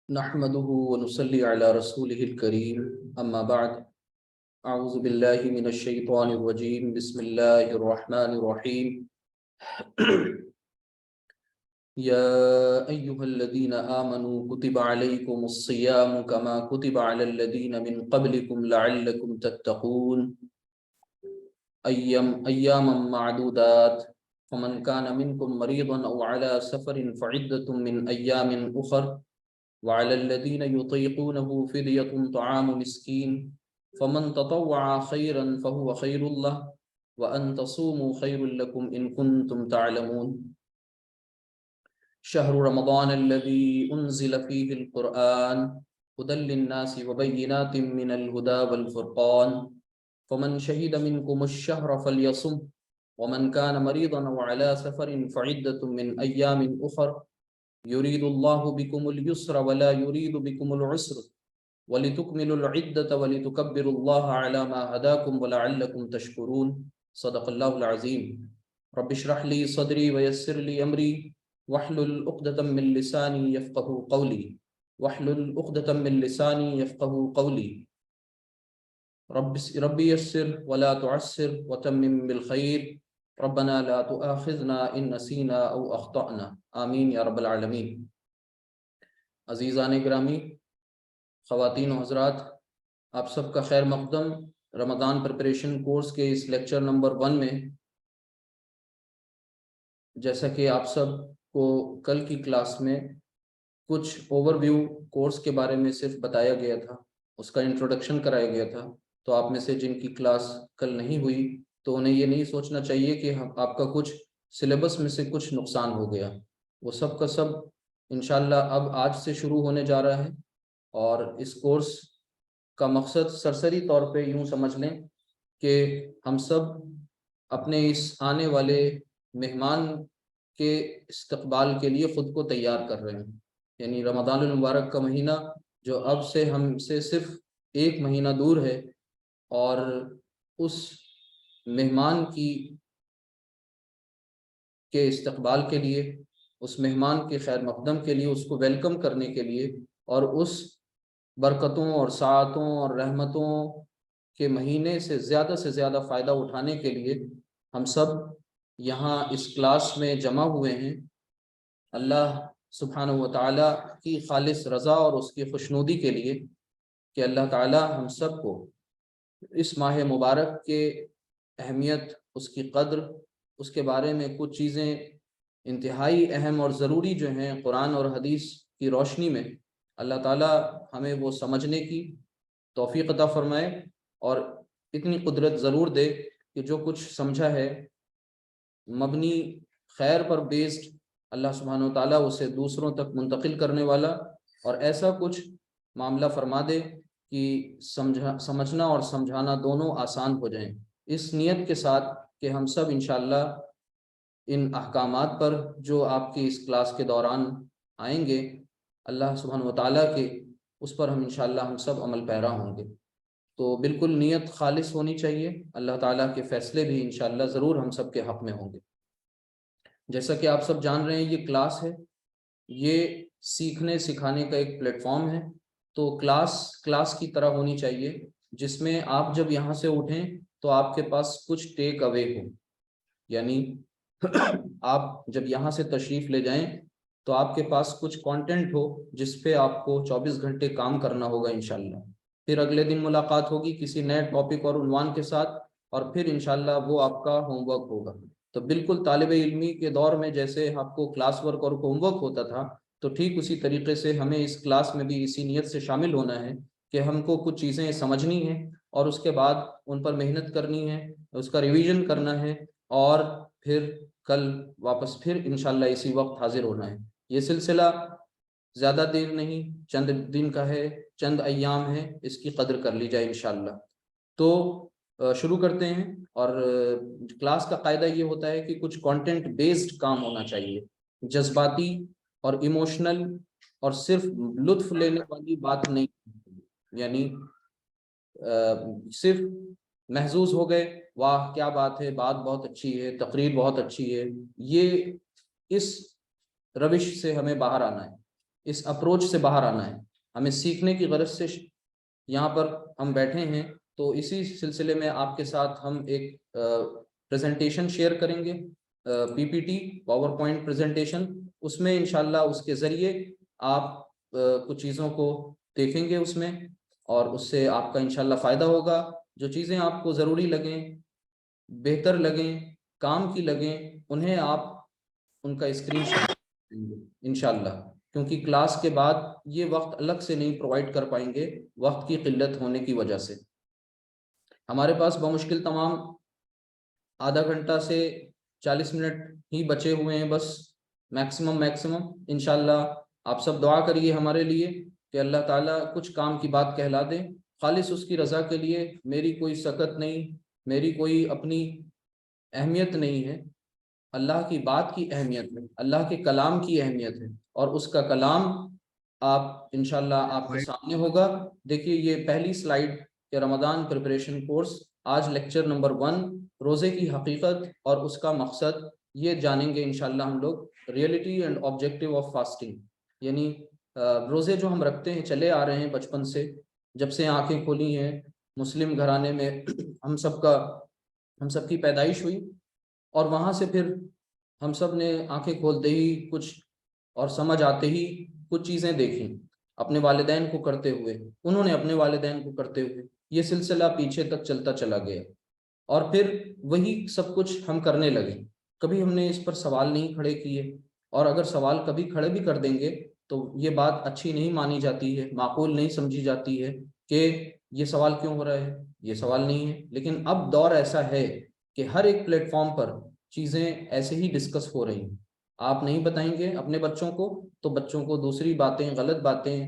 نحمده ونصلي على رسوله الكريم أما بعد أعوذ بالله من الشيطان الرجيم بسم الله الرحمن الرحيم يا أيها الذين آمنوا كتب عليكم الصيام كما كتب على الذين من قبلكم لعلكم تتقون أياما معدودات فمن كان منكم مريضا أو على سفر فعدة من أيام أخر وعلى الذين يطيقونه فدية طعام مسكين فمن تطوع خيرا فهو خير له وأن تصوموا خير لكم إن كنتم تعلمون شهر رمضان الذي أنزل فيه القرآن هدى للناس وبينات من الهدى والفرقان فمن شهد منكم الشهر فليصم ومن كان مريضا أو على سفر فعدة من أيام أخر يريد الله بكم اليسر ولا يريد بكم العسر ولتكملوا العدة ولتكبروا الله على ما هداكم ولعلكم تشكرون صدق الله العظيم رب اشرح لي صدري ويسر لي أمري واحلل عقدة من لساني يفقهوا قولي واحلل عقدة من لساني يفقهوا قولي ربي يسر ولا تعسر وتمم بالخير ربنا لا تؤاخذنا ان نسینا او اخطأنا آمین یا رب العالمین۔ عزیزان گرامی، خواتین و حضرات، آپ سب کا خیر مقدم۔ رمضان پریپریشن کورس کے اس لیکچر نمبر 1 میں جیسا کہ آپ سب کو کل کی کلاس میں کچھ اوور ویو کورس کے بارے میں صرف بتایا گیا تھا، اس کا انٹروڈکشن کرایا گیا تھا، تو آپ میں سے جن کی کلاس کل نہیں ہوئی تو انہیں یہ نہیں سوچنا چاہیے کہ آپ کا کچھ سلیبس میں سے کچھ نقصان ہو گیا۔ وہ سب کا سب انشاءاللہ اب آج سے شروع ہونے جا رہا ہے، اور اس کورس کا مقصد سرسری طور پہ یوں سمجھ لیں کہ ہم سب اپنے اس آنے والے مہمان کے استقبال کے لیے خود کو تیار کر رہے ہیں۔ یعنی رمضان المبارک کا مہینہ جو اب سے ہم سے صرف 1 مہینہ دور ہے، اور اس مہمان کے استقبال کے لیے، اس مہمان کے خیر مقدم کے لیے، اس کو ویلکم کرنے کے لیے، اور اس برکتوں اور سعادتوں اور رحمتوں کے مہینے سے زیادہ فائدہ اٹھانے کے لیے ہم سب یہاں اس کلاس میں جمع ہوئے ہیں۔ اللہ سبحانہ و تعالیٰ کی خالص رضا اور اس کی خوشنودی کے لیے کہ اللہ تعالیٰ ہم سب کو اس ماہ مبارک کے اہمیت، اس کی قدر، اس کے بارے میں کچھ چیزیں انتہائی اہم اور ضروری جو ہیں قرآن اور حدیث کی روشنی میں، اللہ تعالیٰ ہمیں وہ سمجھنے کی توفیق عطا فرمائے، اور اتنی قدرت ضرور دے کہ جو کچھ سمجھا ہے مبنی خیر پر بیسڈ، اللہ سبحانہ و تعالیٰ اسے دوسروں تک منتقل کرنے والا، اور ایسا کچھ معاملہ فرما دے کہ سمجھنا اور سمجھانا دونوں آسان ہو جائیں۔ اس نیت کے ساتھ کہ ہم سب انشاءاللہ ان احکامات پر جو آپ کی اس کلاس کے دوران آئیں گے، اللہ سبحانہ و تعالیٰ کے، اس پر ہم انشاءاللہ ہم سب عمل پیرا ہوں گے۔ تو بالکل نیت خالص ہونی چاہیے، اللہ تعالیٰ کے فیصلے بھی انشاءاللہ ضرور ہم سب کے حق میں ہوں گے۔ جیسا کہ آپ سب جان رہے ہیں، یہ کلاس ہے، یہ سیکھنے سکھانے کا ایک پلیٹ فارم ہے، تو کلاس کی طرح ہونی چاہیے، جس میں آپ جب یہاں سے اٹھیں تو آپ کے پاس کچھ ٹیک اوے ہو۔ یعنی آپ جب یہاں سے تشریف لے جائیں تو آپ کے پاس کچھ کانٹینٹ ہو جس پہ آپ کو 24 گھنٹے کام کرنا ہوگا انشاءاللہ۔ پھر اگلے دن ملاقات ہوگی کسی نئے ٹاپک اور عنوان کے ساتھ، اور پھر انشاءاللہ وہ آپ کا ہوم ورک ہوگا۔ تو بالکل طالب علمی کے دور میں جیسے آپ کو کلاس ورک اور ہوم ورک ہوتا تھا، تو ٹھیک اسی طریقے سے ہمیں اس کلاس میں بھی اسی نیت سے شامل ہونا ہے کہ ہم کو کچھ چیزیں سمجھنی ہیں، اور اس کے بعد ان پر محنت کرنی ہے، اس کا ریویژن کرنا ہے، اور پھر کل واپس پھر انشاءاللہ اسی وقت حاضر ہونا ہے۔ یہ سلسلہ زیادہ دیر نہیں، چند دن کا ہے، چند ایام ہے، اس کی قدر کر لی جائے انشاءاللہ۔ تو شروع کرتے ہیں، اور کلاس کا قاعدہ یہ ہوتا ہے کہ کچھ کانٹینٹ بیسڈ کام ہونا چاہیے، جذباتی اور ایموشنل اور صرف لطف لینے والی بات نہیں، یعنی صرف محظوظ ہو گئے، واہ کیا بات ہے، بات بہت اچھی ہے، تقریر بہت اچھی ہے، یہ اس روش سے ہمیں باہر آنا ہے، اس اپروچ سے باہر آنا ہے، ہمیں سیکھنے کی غرض سے یہاں پر ہم بیٹھے ہیں۔ تو اسی سلسلے میں آپ کے ساتھ ہم ایک پریزنٹیشن شیئر کریں گے، P P T PowerPoint presentation, اس میں انشاءاللہ اس کے ذریعے آپ کچھ چیزوں کو دیکھیں گے اس میں، اور اس سے آپ کا انشاءاللہ فائدہ ہوگا۔ جو چیزیں آپ کو ضروری لگیں، بہتر لگیں، کام کی لگیں، انہیں آپ ان کا اسکرین شاٹ انشاءاللہ، کیونکہ کلاس کے بعد یہ وقت الگ سے نہیں پرووائڈ کر پائیں گے وقت کی قلت ہونے کی وجہ سے۔ ہمارے پاس بمشکل تمام آدھا گھنٹہ سے 40 منٹ ہی بچے ہوئے ہیں بس، میکسیمم انشاءاللہ آپ سب دعا کریے ہمارے لیے کہ اللہ تعالیٰ کچھ کام کی بات کہلا دے خالص اس کی رضا کے لیے۔ میری کوئی سکت نہیں، میری کوئی اپنی اہمیت نہیں ہے، اللہ کی بات کی اہمیت ہے، اللہ کے کلام کی اہمیت ہے، اور اس کا کلام آپ انشاءاللہ آپ کے سامنے ہوگا۔ دیکھیے یہ پہلی سلائیڈ کہ رمضان پریپریشن کورس، آج لیکچر نمبر 1 روزے کی حقیقت اور اس کا مقصد، یہ جانیں گے انشاءاللہ ہم لوگ، reality and objective of fasting, یعنی روزے جو ہم رکھتے ہیں، چلے آ رہے ہیں بچپن سے، جب سے آنکھیں کھولی ہیں، مسلم گھرانے میں ہم سب کی پیدائش ہوئی، اور وہاں سے پھر ہم سب نے آنکھیں کھولتے ہی کچھ اور سمجھ آتے ہی کچھ چیزیں دیکھیں اپنے والدین کو کرتے ہوئے، انہوں نے اپنے والدین کو کرتے ہوئے، یہ سلسلہ پیچھے تک چلتا چلا گیا، اور پھر وہی سب کچھ ہم کرنے لگے۔ کبھی ہم نے اس پر سوال نہیں کھڑے کیے، اور اگر سوال کبھی کھڑے بھی کر دیں گے تو یہ بات اچھی نہیں مانی جاتی ہے، معقول نہیں سمجھی جاتی ہے کہ یہ سوال کیوں ہو رہا ہے، یہ سوال نہیں ہے۔ لیکن اب دور ایسا ہے کہ ہر ایک پلیٹ فارم پر چیزیں ایسے ہی ڈسکس ہو رہی ہیں، آپ نہیں بتائیں گے اپنے بچوں کو تو بچوں کو دوسری باتیں، غلط باتیں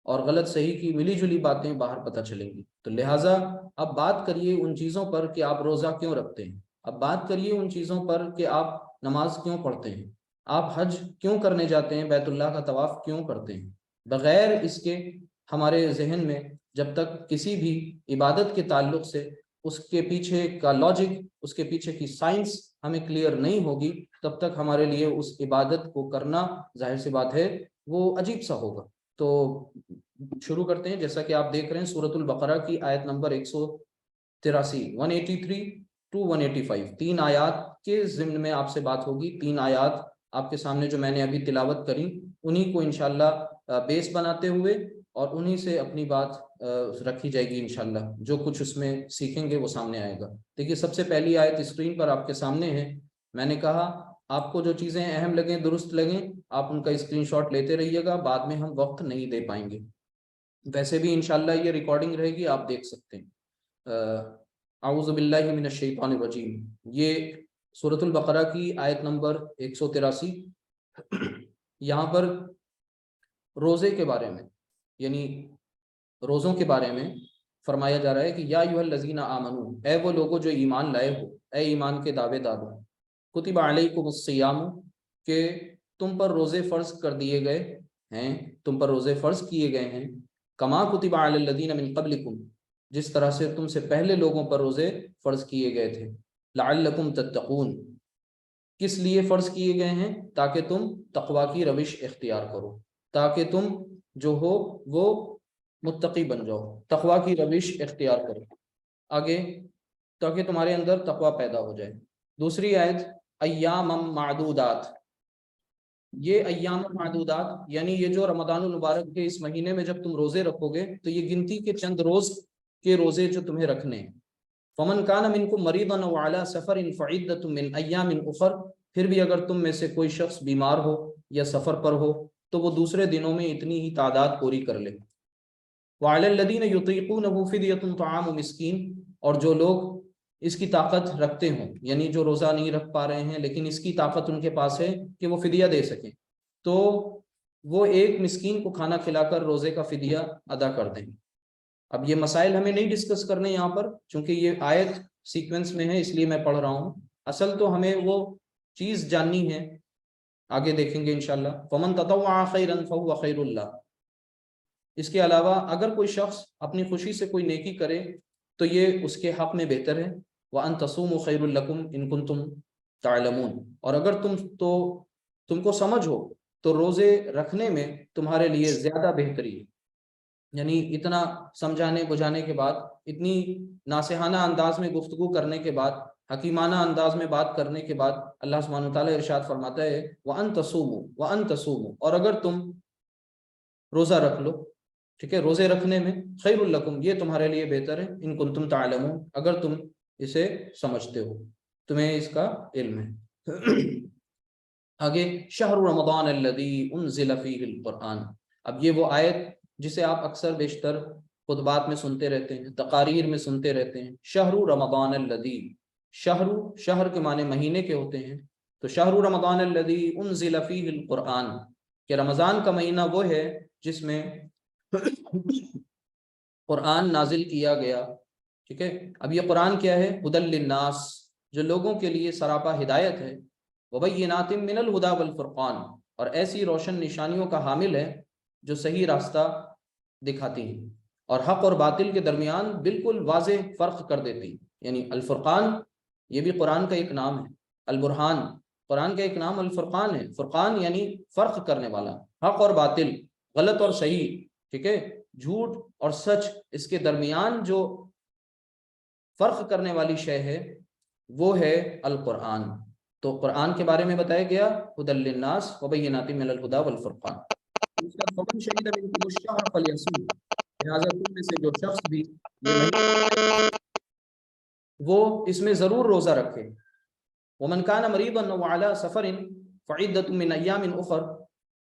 اور غلط صحیح کی ملی جلی باتیں باہر پتہ چلیں گی۔ تو لہٰذا اب بات کریے ان چیزوں پر کہ آپ روزہ کیوں رکھتے ہیں، اب بات کریے ان چیزوں پر کہ آپ نماز کیوں پڑھتے ہیں، آپ حج کیوں کرنے جاتے ہیں، بیت اللہ کا طواف کیوں کرتے ہیں۔ بغیر اس کے ہمارے ذہن میں جب تک کسی بھی عبادت کے تعلق سے اس کے پیچھے کا لاجک، اس کے پیچھے کی سائنس ہمیں کلیئر نہیں ہوگی، تب تک ہمارے لیے اس عبادت کو کرنا ظاہر سی بات ہے وہ عجیب سا ہوگا۔ تو شروع کرتے ہیں۔ جیسا کہ آپ دیکھ رہے ہیں سورۃ البقرہ کی آیت نمبر 183 183 to 185، 3 آیات کے ضمن میں آپ سے بات ہوگی۔ 3 آیات آپ کے سامنے جو میں نے ابھی تلاوت کری، انہی کو انشاءاللہ بیس بناتے ہوئے اور انہی سے اپنی بات رکھی جائے گی انشاءاللہ، جو کچھ اس میں سیکھیں گے وہ سامنے آئے گا۔ دیکھیے سب سے پہلی آیت اسکرین پر آپ کے سامنے ہے۔ میں نے کہا آپ کو جو چیزیں اہم لگیں، درست لگیں، آپ ان کا اسکرین شاٹ لیتے رہیے گا، بعد میں ہم وقت نہیں دے پائیں گے، ویسے بھی انشاءاللہ یہ ریکارڈنگ رہے گی، آپ دیکھ سکتے ہیں۔ اعوذ باللہ من الشیطان الرجیم، یہ سورۃ البقرہ کی آیت نمبر 183۔ یہاں پر روزے کے بارے میں، یعنی روزوں کے بارے میں فرمایا جا رہا ہے کہ یا ایھا الذین آمنو، اے وہ لوگوں جو ایمان لائے ہو، اے ایمان کے دعوے دارو، کتب علیکم الصیام، کہ تم پر روزے فرض کر دیے گئے ہیں، تم پر روزے فرض کیے گئے ہیں، کما کتب علی الذین من قبلکم، جس طرح سے تم سے پہلے لوگوں پر روزے فرض کیے گئے تھے، لعلکم تتقون، کس لیے فرض کیے گئے ہیں؟ تاکہ تم تقوی کی روش اختیار کرو، تاکہ تم جو ہو وہ متقی بن جاؤ، تقوی کی روش اختیار کرو، آگے تاکہ تمہارے اندر تقوی پیدا ہو جائے۔ دوسری آیت ایام معدودات، یہ ایام معدودات یعنی یہ جو رمضان المبارک کے اس مہینے میں جب تم روزے رکھو گے تو یہ گنتی کے چند روز کے روزے جو تمہیں رکھنے ہیں۔ فمن کان منکم مریضا او علی سفر فعدۃ من ایام اخر، پھر بھی اگر تم میں سے کوئی شخص بیمار ہو یا سفر پر ہو تو وہ دوسرے دنوں میں اتنی ہی تعداد پوری کر لے۔ وعلی الذین یطیقونہ فدیۃ طعام مسکین، اور جو لوگ اس کی طاقت رکھتے ہوں، یعنی جو روزہ نہیں رکھ پا رہے ہیں لیکن اس کی طاقت ان کے پاس ہے کہ وہ فدیہ دے سکیں، تو وہ ایک مسکین کو کھانا کھلا کر روزے کا فدیہ ادا کر دیں۔ اب یہ مسائل ہمیں نہیں ڈسکس کرنے یہاں پر، چونکہ یہ آیت سیکوینس میں ہے اس لیے میں پڑھ رہا ہوں، اصل تو ہمیں وہ چیز جاننی ہے، آگے دیکھیں گے انشاءاللہ۔ فمن تطوع خیرا فهو خیر اللہ، اس کے علاوہ اگر کوئی شخص اپنی خوشی سے کوئی نیکی کرے تو یہ اس کے حق میں بہتر ہے۔ وَأَن تَصُومُوا خَيْرٌ لَكُمْ إِن كُنتُمْ تَعْلَمُونَ، اور اگر تم تو تم کو سمجھ ہو تو روزے رکھنے میں تمہارے لیے زیادہ بہتری ہے. یعنی اتنا سمجھانے بجھانے کے بعد، اتنی ناصحانہ انداز میں گفتگو کرنے کے بعد، حکیمانہ انداز میں بات کرنے کے بعد اللہ سبحانہ وتعالیٰ ارشاد فرماتا ہے وَأَن تَصُومُوا وَأَن تَصُومُوا، اور اگر تم روزہ رکھ لو، ٹھیک ہے، روزے رکھنے میں خیر لکم، یہ تمہارے لیے بہتر ہے، ان کنتم تعلمون، اگر تم اسے سمجھتے ہو، تمہیں اس کا علم ہے. آگے شہر رمضان الذی انزل فیہ القرآن. اب یہ وہ آیت جسے آپ اکثر بیشتر خطبات میں سنتے رہتے ہیں، تقاریر میں سنتے رہتے ہیں. شہر رمضان الذی، شہر کے معنی مہینے کے ہوتے ہیں، تو شہر رمضان الذی انزل فیہ القرآن، کہ رمضان کا مہینہ وہ ہے جس میں قرآن نازل کیا گیا. ٹھیک ہے، اب یہ قرآن کیا ہے؟ ہدی للناس، جو لوگوں کے لیے سراپا ہدایت ہے. وبینات من الہدی والفرقان، اور ایسی روشن نشانیوں کا حامل ہے جو صحیح راستہ دکھاتی ہیں اور حق اور باطل کے درمیان بالکل واضح فرق کر دیتی. یعنی الفرقان یہ بھی قرآن کا ایک نام ہے، البرہان قرآن کا ایک نام الفرقان ہے. فرقان یعنی فرق کرنے والا، حق اور باطل، غلط اور صحیح، ٹھیک ہے، جھوٹ اور سچ، اس کے درمیان جو فرق کرنے والی شے ہے وہ ہے القرآن. تو قرآن کے بارے میں بتایا گیا ہدی للناس وبینات من الہدی والفرقان. اس کا فمن شہد منکم الشہر فلیصم، لہٰذا تم میں سے جو شخص بھی یہ مہینہ وہ اس میں ضرور روزہ رکھے. ومن کان مریضا او علی سفر فعدۃ من ایام اخر،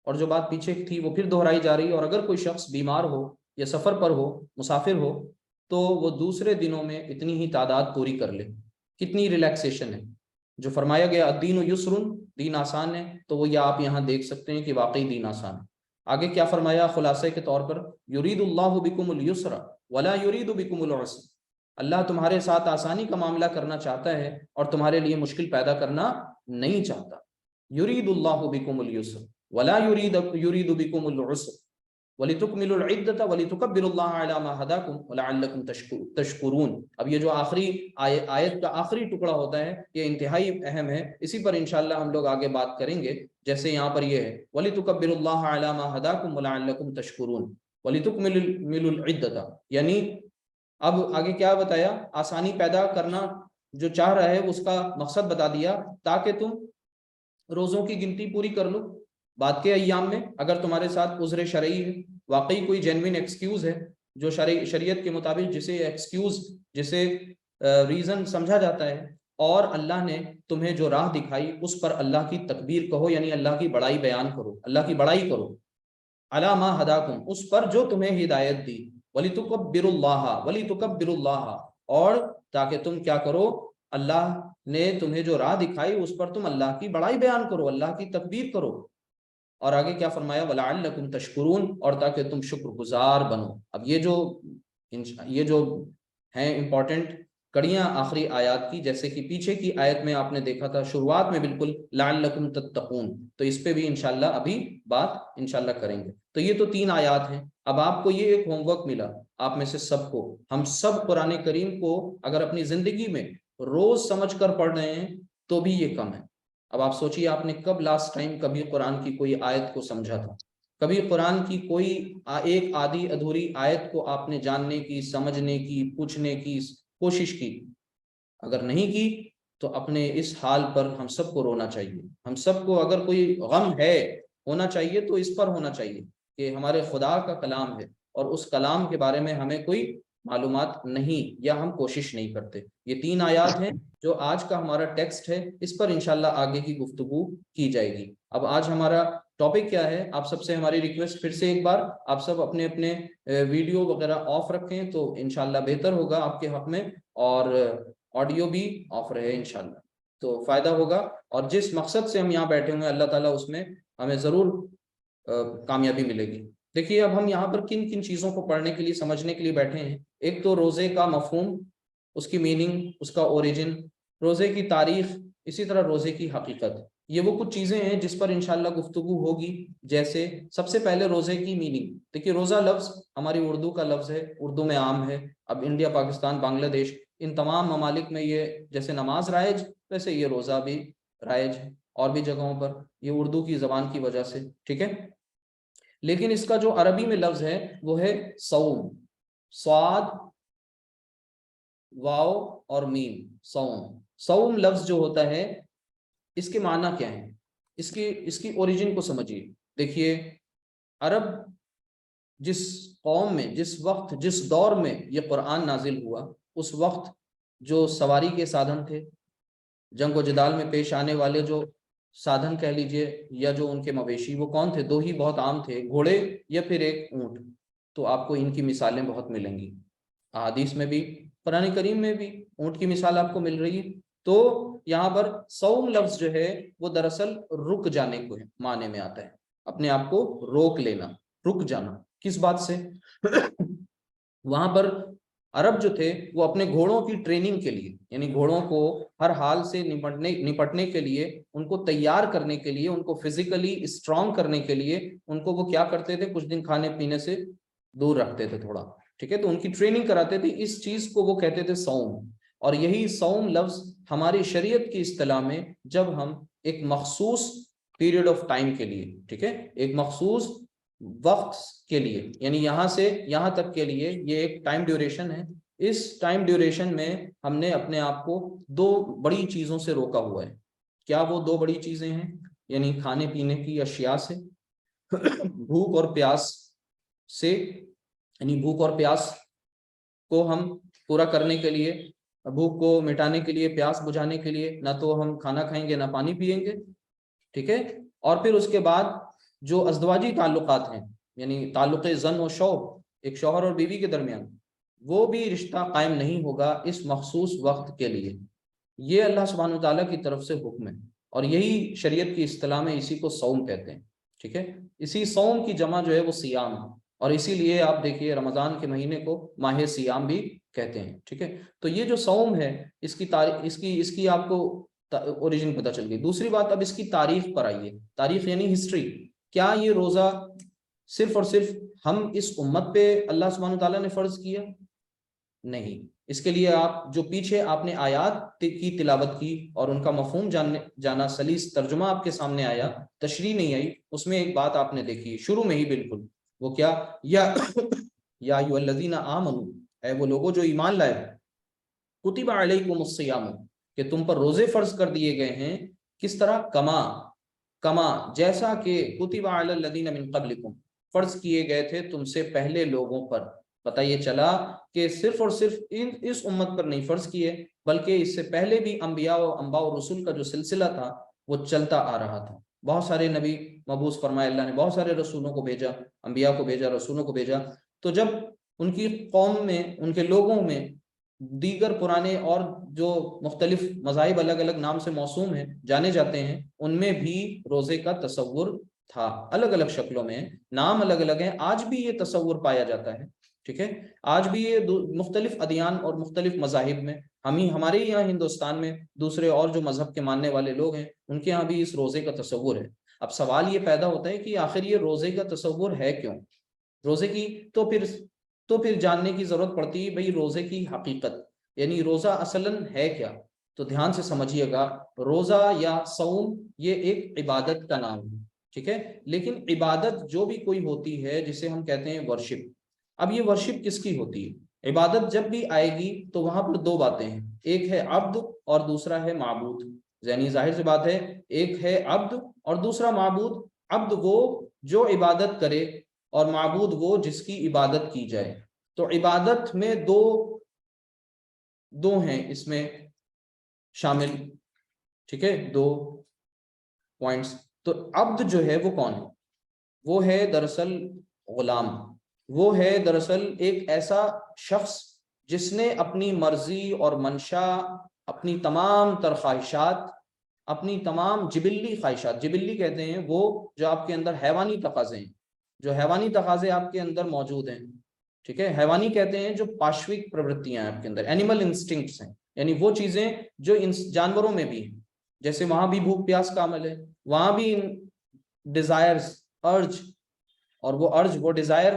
اور جو بات پیچھے تھی وہ پھر دہرائی جا رہی ہے، اور اگر کوئی شخص بیمار ہو یا سفر پر ہو، مسافر ہو، تو وہ دوسرے دنوں میں اتنی ہی تعداد پوری کر لے. کتنی ریلیکسیشن ہے. جو فرمایا گیا الدین یسر، دین آسان ہے، تو وہ یہ آپ یہاں دیکھ سکتے ہیں کہ واقعی دین آسان ہے. آگے کیا فرمایا خلاصے کے طور پر؟ یرید اللہ بکم اليسر ولا یرید بکم العسر، اللہ تمہارے ساتھ آسانی کا معاملہ کرنا چاہتا ہے اور تمہارے لیے مشکل پیدا کرنا نہیں چاہتا. یرید اللہ بکم اليسر ولا یرید بکم العسر وَلِتُكْمِلُوا الْعِدَّةَ وَلِتُكَبِّرُوا اللَّهَ عَلَى مَا هَدَاكُمْ وَلَعَلَّكُمْ تَشْكُرُونَ. اب یہ جو آخری آیت کا آخری ٹکڑا ہوتا ہے یہ انتہائی اہم ہے، اسی پر انشاءاللہ ہم لوگ آگے بات کریں گے. جیسے یہاں پر یہ ہے وَلِتُكَبِّرُوا اللَّهَ عَلَى مَا هَدَاكُمْ وَلَعَلَّكُمْ تَشْكُرُونَ وَلِتُكْمِلُوا الْعِدَّةَ، یعنی اب آگے کیا بتایا؟ آسانی پیدا کرنا جو چاہ رہا ہے اس کا مقصد بتا دیا، تاکہ تم روزوں کی گنتی پوری کر لو بعد کے ایام میں. اگر تمہارے ساتھ عذر شرعی ہے، واقعی کوئی جینوین ایکسکیوز ہے جو شریعت کے مطابق جسے ایکسکیوز، جسے ریزن سمجھا جاتا ہے، اور اللہ نے تمہیں جو راہ دکھائی اس پر اللہ کی تکبیر کہو، یعنی اللہ کی بڑائی بیان کرو، اللہ کی بڑائی کرو. علی ما ہداکم، اس پر جو تمہیں ہدایت دی. وَلِتُكَبِّرُوا اللَّهَ وَلِتُكَبِّرُوا اللَّهَ، اور تاکہ تم کیا کرو؟ اللہ نے تمہیں جو راہ دکھائی اس پر تم اللہ کی بڑائی بیان کرو، اللہ کی تکبیر کرو. اور آگے کیا فرمایا؟ وَلَعَلَّكُمْ تَشْكُرُونَ، اور تاکہ تم شکر گزار بنو. اب یہ جو ہیں امپورٹنٹ کڑیاں آخری آیات کی، جیسے کہ پیچھے کی آیت میں آپ نے دیکھا تھا شروعات میں بالکل لَعَلَّكُمْ تَتَّقُونَ، تو اس پہ بھی انشاءاللہ ابھی بات انشاءاللہ کریں گے. تو یہ تو 3 آیات ہیں. اب آپ کو یہ ایک ہوم ورک ملا، آپ میں سے سب کو، ہم سب قرآن کریم کو اگر اپنی زندگی میں روز سمجھ کر پڑھ رہے ہیں تو بھی یہ کم ہے. اب آپ سوچیے آپ نے کب لاسٹ ٹائم کبھی قرآن کی کوئی آیت کو سمجھا تھا؟ کبھی قرآن کی کوئی ایک آدھی ادھوری آیت کو آپ نے جاننے کی، سمجھنے کی، پوچھنے کی کوشش کی؟ اگر نہیں کی تو اپنے اس حال پر ہم سب کو رونا چاہیے. ہم سب کو اگر کوئی غم ہے ہونا چاہیے تو اس پر ہونا چاہیے کہ ہمارے خدا کا کلام ہے اور اس کلام کے بارے میں ہمیں کوئی معلومات نہیں، یا ہم کوشش نہیں کرتے. یہ 3 آیات ہیں جو آج کا ہمارا ٹیکسٹ ہے، اس پر انشاءاللہ آگے کی گفتگو کی جائے گی. اب آج ہمارا ٹاپک کیا ہے؟ آپ سب سے ہماری ریکویسٹ پھر سے ایک بار، آپ سب اپنے اپنے ویڈیو وغیرہ آف رکھیں تو انشاءاللہ بہتر ہوگا آپ کے حق میں، اور آڈیو بھی آف رہے انشاءاللہ تو فائدہ ہوگا. اور جس مقصد سے ہم یہاں بیٹھے ہوئے ہیں اللہ تعالیٰ اس میں ہمیں ضرور کامیابی ملے گی. دیکھیے اب ہم یہاں پر کن کن چیزوں کو پڑھنے کے لیے، سمجھنے کے لیے بیٹھے ہیں. ایک تو روزے کا مفہوم، اس کی میننگ، اس کا اوریجن، روزے کی تاریخ، اسی طرح روزے کی حقیقت. یہ وہ کچھ چیزیں ہیں جس پر انشاءاللہ گفتگو ہوگی. جیسے سب سے پہلے روزے کی میننگ. دیکھیے روزہ لفظ ہماری اردو کا لفظ ہے، اردو میں عام ہے. اب انڈیا، پاکستان، بنگلہ دیش، ان تمام ممالک میں یہ جیسے نماز رائج ویسے یہ روزہ بھی رائج ہے. اور بھی جگہوں پر، یہ اردو کی زبان کی وجہ سے، ٹھیک ہے. لیکن اس کا جو عربی میں لفظ ہے وہ ہے صوم، صاد واو اور میم، صوم. صوم لفظ جو ہوتا ہے اس کے معنی کیا ہے، اس کی اوریجن کو سمجھیے. دیکھیے عرب جس قوم میں، جس وقت، جس دور میں یہ قرآن نازل ہوا، اس وقت جو سواری کے سادھن تھے، جنگ و جدال میں پیش آنے والے جو سادھن کہہ لیجئے یا جو ان کے مویشی، وہ کون تھے؟ دو ہی بہت عام تھے، گھوڑے یا پھر ایک اونٹ. تو آپ کو ان کی مثالیں بہت ملیں گی، احادیث میں بھی، قرآن کریم میں بھی اونٹ کی مثال آپ کو مل رہی ہے. تو یہاں پر صوم لفظ جو ہے وہ دراصل رک جانے کو ہے، معنی میں آتا ہے، اپنے آپ کو روک لینا، رک جانا. کس بات سے؟ وہاں پر عرب جو تھے وہ اپنے گھوڑوں کی ٹریننگ کے لیے، یعنی گھوڑوں کو ہر حال سے نپٹنے کے لیے، ان کو تیار کرنے کے لیے، ان کو فزیکلی اسٹرانگ کرنے کے لیے، ان کو وہ کیا کرتے تھے؟ کچھ دن کھانے پینے سے دور رکھتے تھے تھوڑا، ٹھیک ہے. تو ان کی ٹریننگ کراتے تھے، اس چیز کو وہ کہتے تھے صوم. اور یہی صوم لفظ ہماری شریعت کی اصطلاح میں جب ہم ایک مخصوص پیریڈ آف ٹائم کے لیے، ٹھیک ہے، ایک مخصوص وقت کے لیے، یعنی یہاں سے یہاں تک کے لیے یہ ایک ٹائم ڈیوریشن ہے، اس ٹائم ڈیوریشن میں ہم نے اپنے آپ کو دو بڑی چیزوں سے روکا ہوا ہے. کیا وہ دو بڑی چیزیں ہیں؟ یعنی کھانے پینے کی اشیاء سے، بھوک اور پیاس سے، یعنی بھوک اور پیاس کو ہم پورا کرنے کے لیے، بھوک کو مٹانے کے لیے، پیاس بجھانے کے لیے نہ تو ہم کھانا کھائیں گے نہ پانی پیئیں گے، ٹھیک ہے. اور پھر اس کے بعد جو ازدواجی تعلقات ہیں، یعنی تعلق زن و شوہر، ایک شوہر اور بیوی کے درمیان، وہ بھی رشتہ قائم نہیں ہوگا اس مخصوص وقت کے لیے. یہ اللہ سبحانہ وتعالیٰ کی طرف سے حکم ہے، اور یہی شریعت کی اصطلاح میں اسی کو صوم کہتے ہیں، ٹھیک ہے. اسی صوم کی جمع جو ہے وہ سیام ہے، اور اسی لیے آپ دیکھیے رمضان کے مہینے کو ماہ سیام بھی کہتے ہیں، ٹھیک ہے. تو یہ جو صوم ہے اس کی تاریخ، اس کی آپ کو اوریجن پتہ چل گئی. دوسری بات، اب اس کی تاریخ پر آئیے. تاریخ یعنی ہسٹری. کیا یہ روزہ صرف اور صرف ہم اس امت پہ اللہ سبحانہ تعالیٰ نے فرض کیا؟ نہیں. اس کے لیے آپ جو پیچھے آپ نے آیات کی تلاوت کی اور ان کا مفہوم جانا، سلیس ترجمہ آپ کے سامنے آیا، تشریح نہیں آئی، اس میں ایک بات آپ نے دیکھی شروع میں ہی بالکل، وہ کیا؟ یا ایھا الذین آمنوا، اے وہ لوگوں جو ایمان لائے، کتب علیکم الصیام، کہ تم پر روزے فرض کر دیے گئے ہیں. کس طرح؟ کما جیسا کہ کتب علی الذین من قبلکم، فرض کیے گئے تھے تم سے پہلے لوگوں پر. پتہ یہ چلا کہ صرف اور صرف اس امت پر نہیں فرض کیے، بلکہ اس سے پہلے بھی انبیاء و رسول کا جو سلسلہ تھا وہ چلتا آ رہا تھا. بہت سارے نبی مبعوث فرمائے اللہ نے، بہت سارے رسولوں کو بھیجا، انبیاء کو بھیجا، رسولوں کو بھیجا. تو جب ان کی قوم میں، ان کے لوگوں میں دیگر پرانے اور جو مختلف مذاہب الگ الگ نام سے موسوم ہیں، جانے جاتے ہیں، ان میں بھی روزے کا تصور تھا، الگ الگ شکلوں میں، نام الگ الگ ہیں. آج بھی یہ تصور پایا جاتا ہے، ٹھیک ہے. آج بھی یہ مختلف ادیان اور مختلف مذاہب میں، ہمارے یہاں ہندوستان میں دوسرے اور جو مذہب کے ماننے والے لوگ ہیں ان کے یہاں بھی اس روزے کا تصور ہے. اب سوال یہ پیدا ہوتا ہے کہ آخر یہ روزے کا تصور ہے کیوں؟ روزے کی تو پھر جاننے کی ضرورت پڑتی ہے بھئی روزے کی حقیقت، یعنی روزہ اصلاً ہے کیا. تو دھیان سے سمجھیے گا، روزہ یا صوم یہ ایک عبادت کا نام ہے، ٹھیک ہے. لیکن عبادت جو بھی کوئی ہوتی ہے جسے ہم کہتے ہیں ورشپ، اب یہ ورشپ کس کی ہوتی ہے؟ عبادت جب بھی آئے گی تو وہاں پر دو باتیں ہیں، ایک ہے عبد اور دوسرا ہے معبود. یعنی ظاہر سی بات ہے، ایک ہے عبد اور دوسرا معبود. عبد وہ جو عبادت کرے اور معبود وہ جس کی عبادت کی جائے. تو عبادت میں دو ہیں اس میں شامل، ٹھیک ہے، دو پوائنٹس. تو عبد جو ہے وہ کون ہے؟ وہ ہے دراصل غلام. وہ ہے دراصل ایک ایسا شخص جس نے اپنی مرضی اور منشا، اپنی تمام تر خواہشات، اپنی تمام جبلی خواہشات، جبلی کہتے ہیں وہ جو آپ کے اندر حیوانی تقاضے ہیں، جو حیوانی تقاضے آپ کے اندر موجود ہیں، ٹھیک ہے. حیوانی کہتے ہیں جو پاشوک پروتیاں آپ کے اندر، اینیمل انسٹنکٹس ہیں، یعنی وہ چیزیں جو جانوروں میں بھی ہیں. جیسے وہاں بھی بھوک پیاس کا عمل ہے، وہاں بھی ڈیزائرز، ارج، اور وہ ارج، وہ ڈیزائر،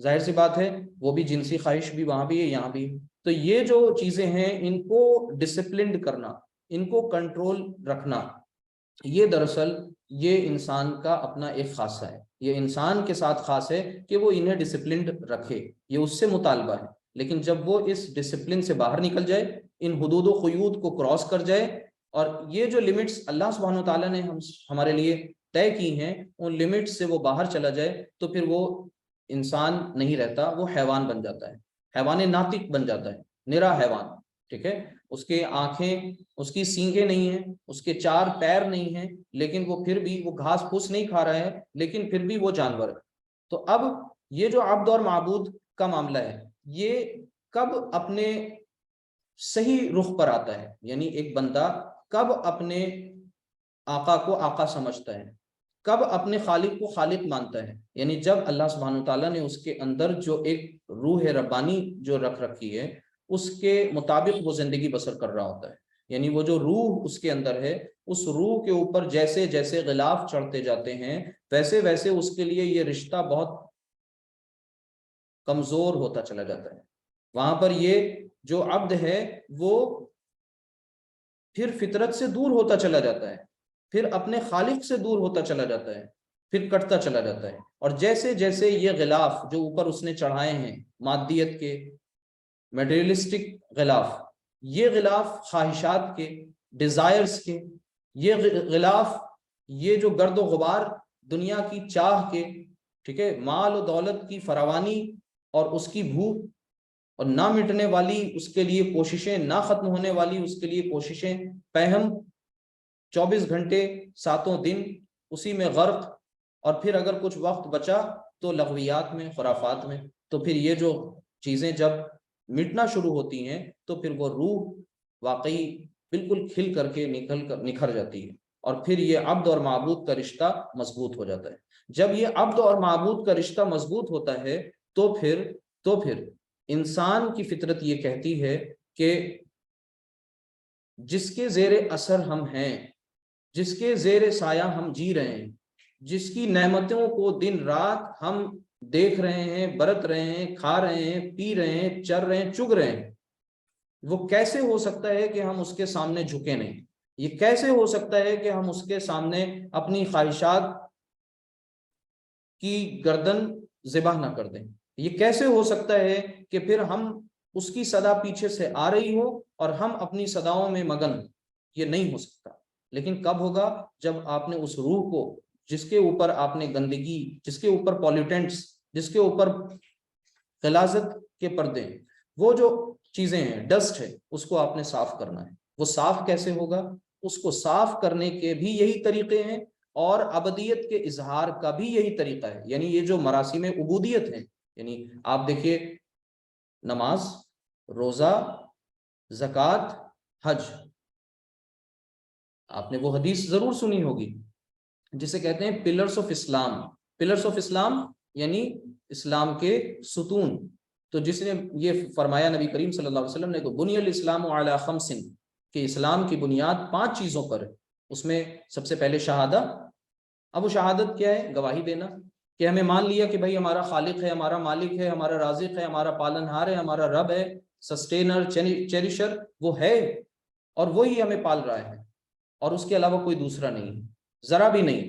ظاہر سی بات ہے وہ بھی جنسی خواہش بھی وہاں بھی ہے، یہاں بھی ہے. تو یہ جو چیزیں ہیں ان کو ڈسپلنڈ کرنا، ان کو کنٹرول رکھنا، یہ دراصل یہ انسان کا اپنا ایک خاصہ ہے، یہ انسان کے ساتھ خاص ہے کہ وہ انہیں ڈسپلنڈ رکھے، یہ اس سے مطالبہ ہے۔ لیکن جب وہ اس ڈسپلن سے باہر نکل جائے، ان حدود و قیود کو کراس کر جائے، اور یہ جو لمٹس اللہ سبحانہ وتعالیٰ نے ہمارے لیے طے کی ہیں، ان لمٹس سے وہ باہر چلا جائے، تو پھر وہ انسان نہیں رہتا، وہ حیوان بن جاتا ہے، حیوان ناطق بن جاتا ہے، نرا حیوان، ٹھیک ہے۔ اس کے آنکھیں، اس کی سینگیں نہیں ہیں، اس کے 4 پیر نہیں ہیں، لیکن وہ پھر بھی وہ گھاس پھوس نہیں کھا رہا ہے، لیکن پھر بھی وہ جانور ہے۔ تو اب یہ جو عبد اور معبود کا معاملہ ہے، یہ کب اپنے صحیح رخ پر آتا ہے، یعنی ایک بندہ کب اپنے آقا کو آقا سمجھتا ہے، کب اپنے خالق کو خالق مانتا ہے، یعنی جب اللہ سبحانہ تعالیٰ نے اس کے اندر جو ایک روح ربانی جو رکھ رکھی ہے، اس کے مطابق وہ زندگی بسر کر رہا ہوتا ہے۔ یعنی وہ جو روح اس کے اندر ہے، اس روح کے اوپر جیسے جیسے غلاف چڑھتے جاتے ہیں، ویسے ویسے اس کے لیے یہ رشتہ بہت کمزور ہوتا چلا جاتا ہے۔ وہاں پر یہ جو عبد ہے وہ پھر فطرت سے دور ہوتا چلا جاتا ہے، پھر اپنے خالق سے دور ہوتا چلا جاتا ہے، پھر کٹتا چلا جاتا ہے۔ اور جیسے جیسے یہ غلاف جو اوپر اس نے چڑھائے ہیں، مادیت کے، میٹیریلسٹک غلاف، یہ غلاف خواہشات کے، ڈیزائرز کے، یہ غلاف، یہ جو گرد و غبار دنیا کی چاہ کے، ٹھیک ہے، مال و دولت کی فراوانی اور اس کی بھوک اور نہ مٹنے والی اس کے لیے کوششیں، نہ ختم ہونے والی اس کے لیے کوششیں، پہم 24 گھنٹے 7 دن اسی میں غرق، اور پھر اگر کچھ وقت بچا تو لغویات میں، خرافات میں۔ تو پھر یہ جو چیزیں جب مٹنا شروع ہوتی ہیں تو پھر وہ روح واقعی بالکل کھل کر کے نکھر جاتی ہے، اور پھر یہ عبد اور معبود کا رشتہ مضبوط ہو جاتا ہے۔ جب یہ عبد اور معبود کا رشتہ مضبوط ہوتا ہے تو پھر انسان کی فطرت یہ کہتی ہے کہ جس کے زیر اثر ہم ہیں، جس کے زیر سایہ ہم جی رہے ہیں، جس کی نعمتوں کو دن رات ہم دیکھ رہے ہیں، برت رہے ہیں، کھا رہے ہیں، پی رہے ہیں، چر رہے ہیں، چگ رہے ہیں، وہ کیسے ہو سکتا ہے کہ ہم اس کے سامنے جھکے نہیں؟ یہ کیسے ہو سکتا ہے کہ ہم اس کے سامنے اپنی خواہشات کی گردن ذبح نہ کر دیں؟ یہ کیسے ہو سکتا ہے کہ پھر ہم اس کی صدا پیچھے سے آ رہی ہو اور ہم اپنی صداؤں میں مگن؟ یہ نہیں ہو سکتا۔ لیکن کب ہوگا؟ جب آپ نے اس روح کو، جس کے اوپر آپ نے گندگی، جس کے اوپر پولیوٹنٹس، جس کے اوپر غلاظت کے پردے، وہ جو چیزیں ہیں، ڈسٹ ہے، اس کو آپ نے صاف کرنا ہے۔ وہ صاف کیسے ہوگا؟ اس کو صاف کرنے کے بھی یہی طریقے ہیں، اور ابدیت کے اظہار کا بھی یہی طریقہ ہے۔ یعنی یہ جو مراسم عبودیت ہیں، یعنی آپ دیکھیے، نماز، روزہ، زکوٰۃ، حج، آپ نے وہ حدیث ضرور سنی ہوگی جسے کہتے ہیں پلرز آف اسلام۔ پلرز آف اسلام یعنی اسلام کے ستون۔ تو جس نے یہ فرمایا نبی کریم صلی اللہ علیہ وسلم نے کہ بنی الاسلام علی خمس، کہ اسلام کی بنیاد 5 چیزوں پر ہے۔ اس میں سب سے پہلے شہادہ۔ اب وہ شہادت کیا ہے؟ گواہی دینا کہ ہمیں مان لیا کہ بھائی ہمارا خالق ہے، ہمارا مالک ہے، ہمارا رازق ہے، ہمارا پالن ہار ہے، ہمارا رب ہے، سسٹینر، چیریشر وہ ہے، اور وہی ہمیں پال رہا ہے، اور اس کے علاوہ کوئی دوسرا نہیں، ذرا بھی نہیں،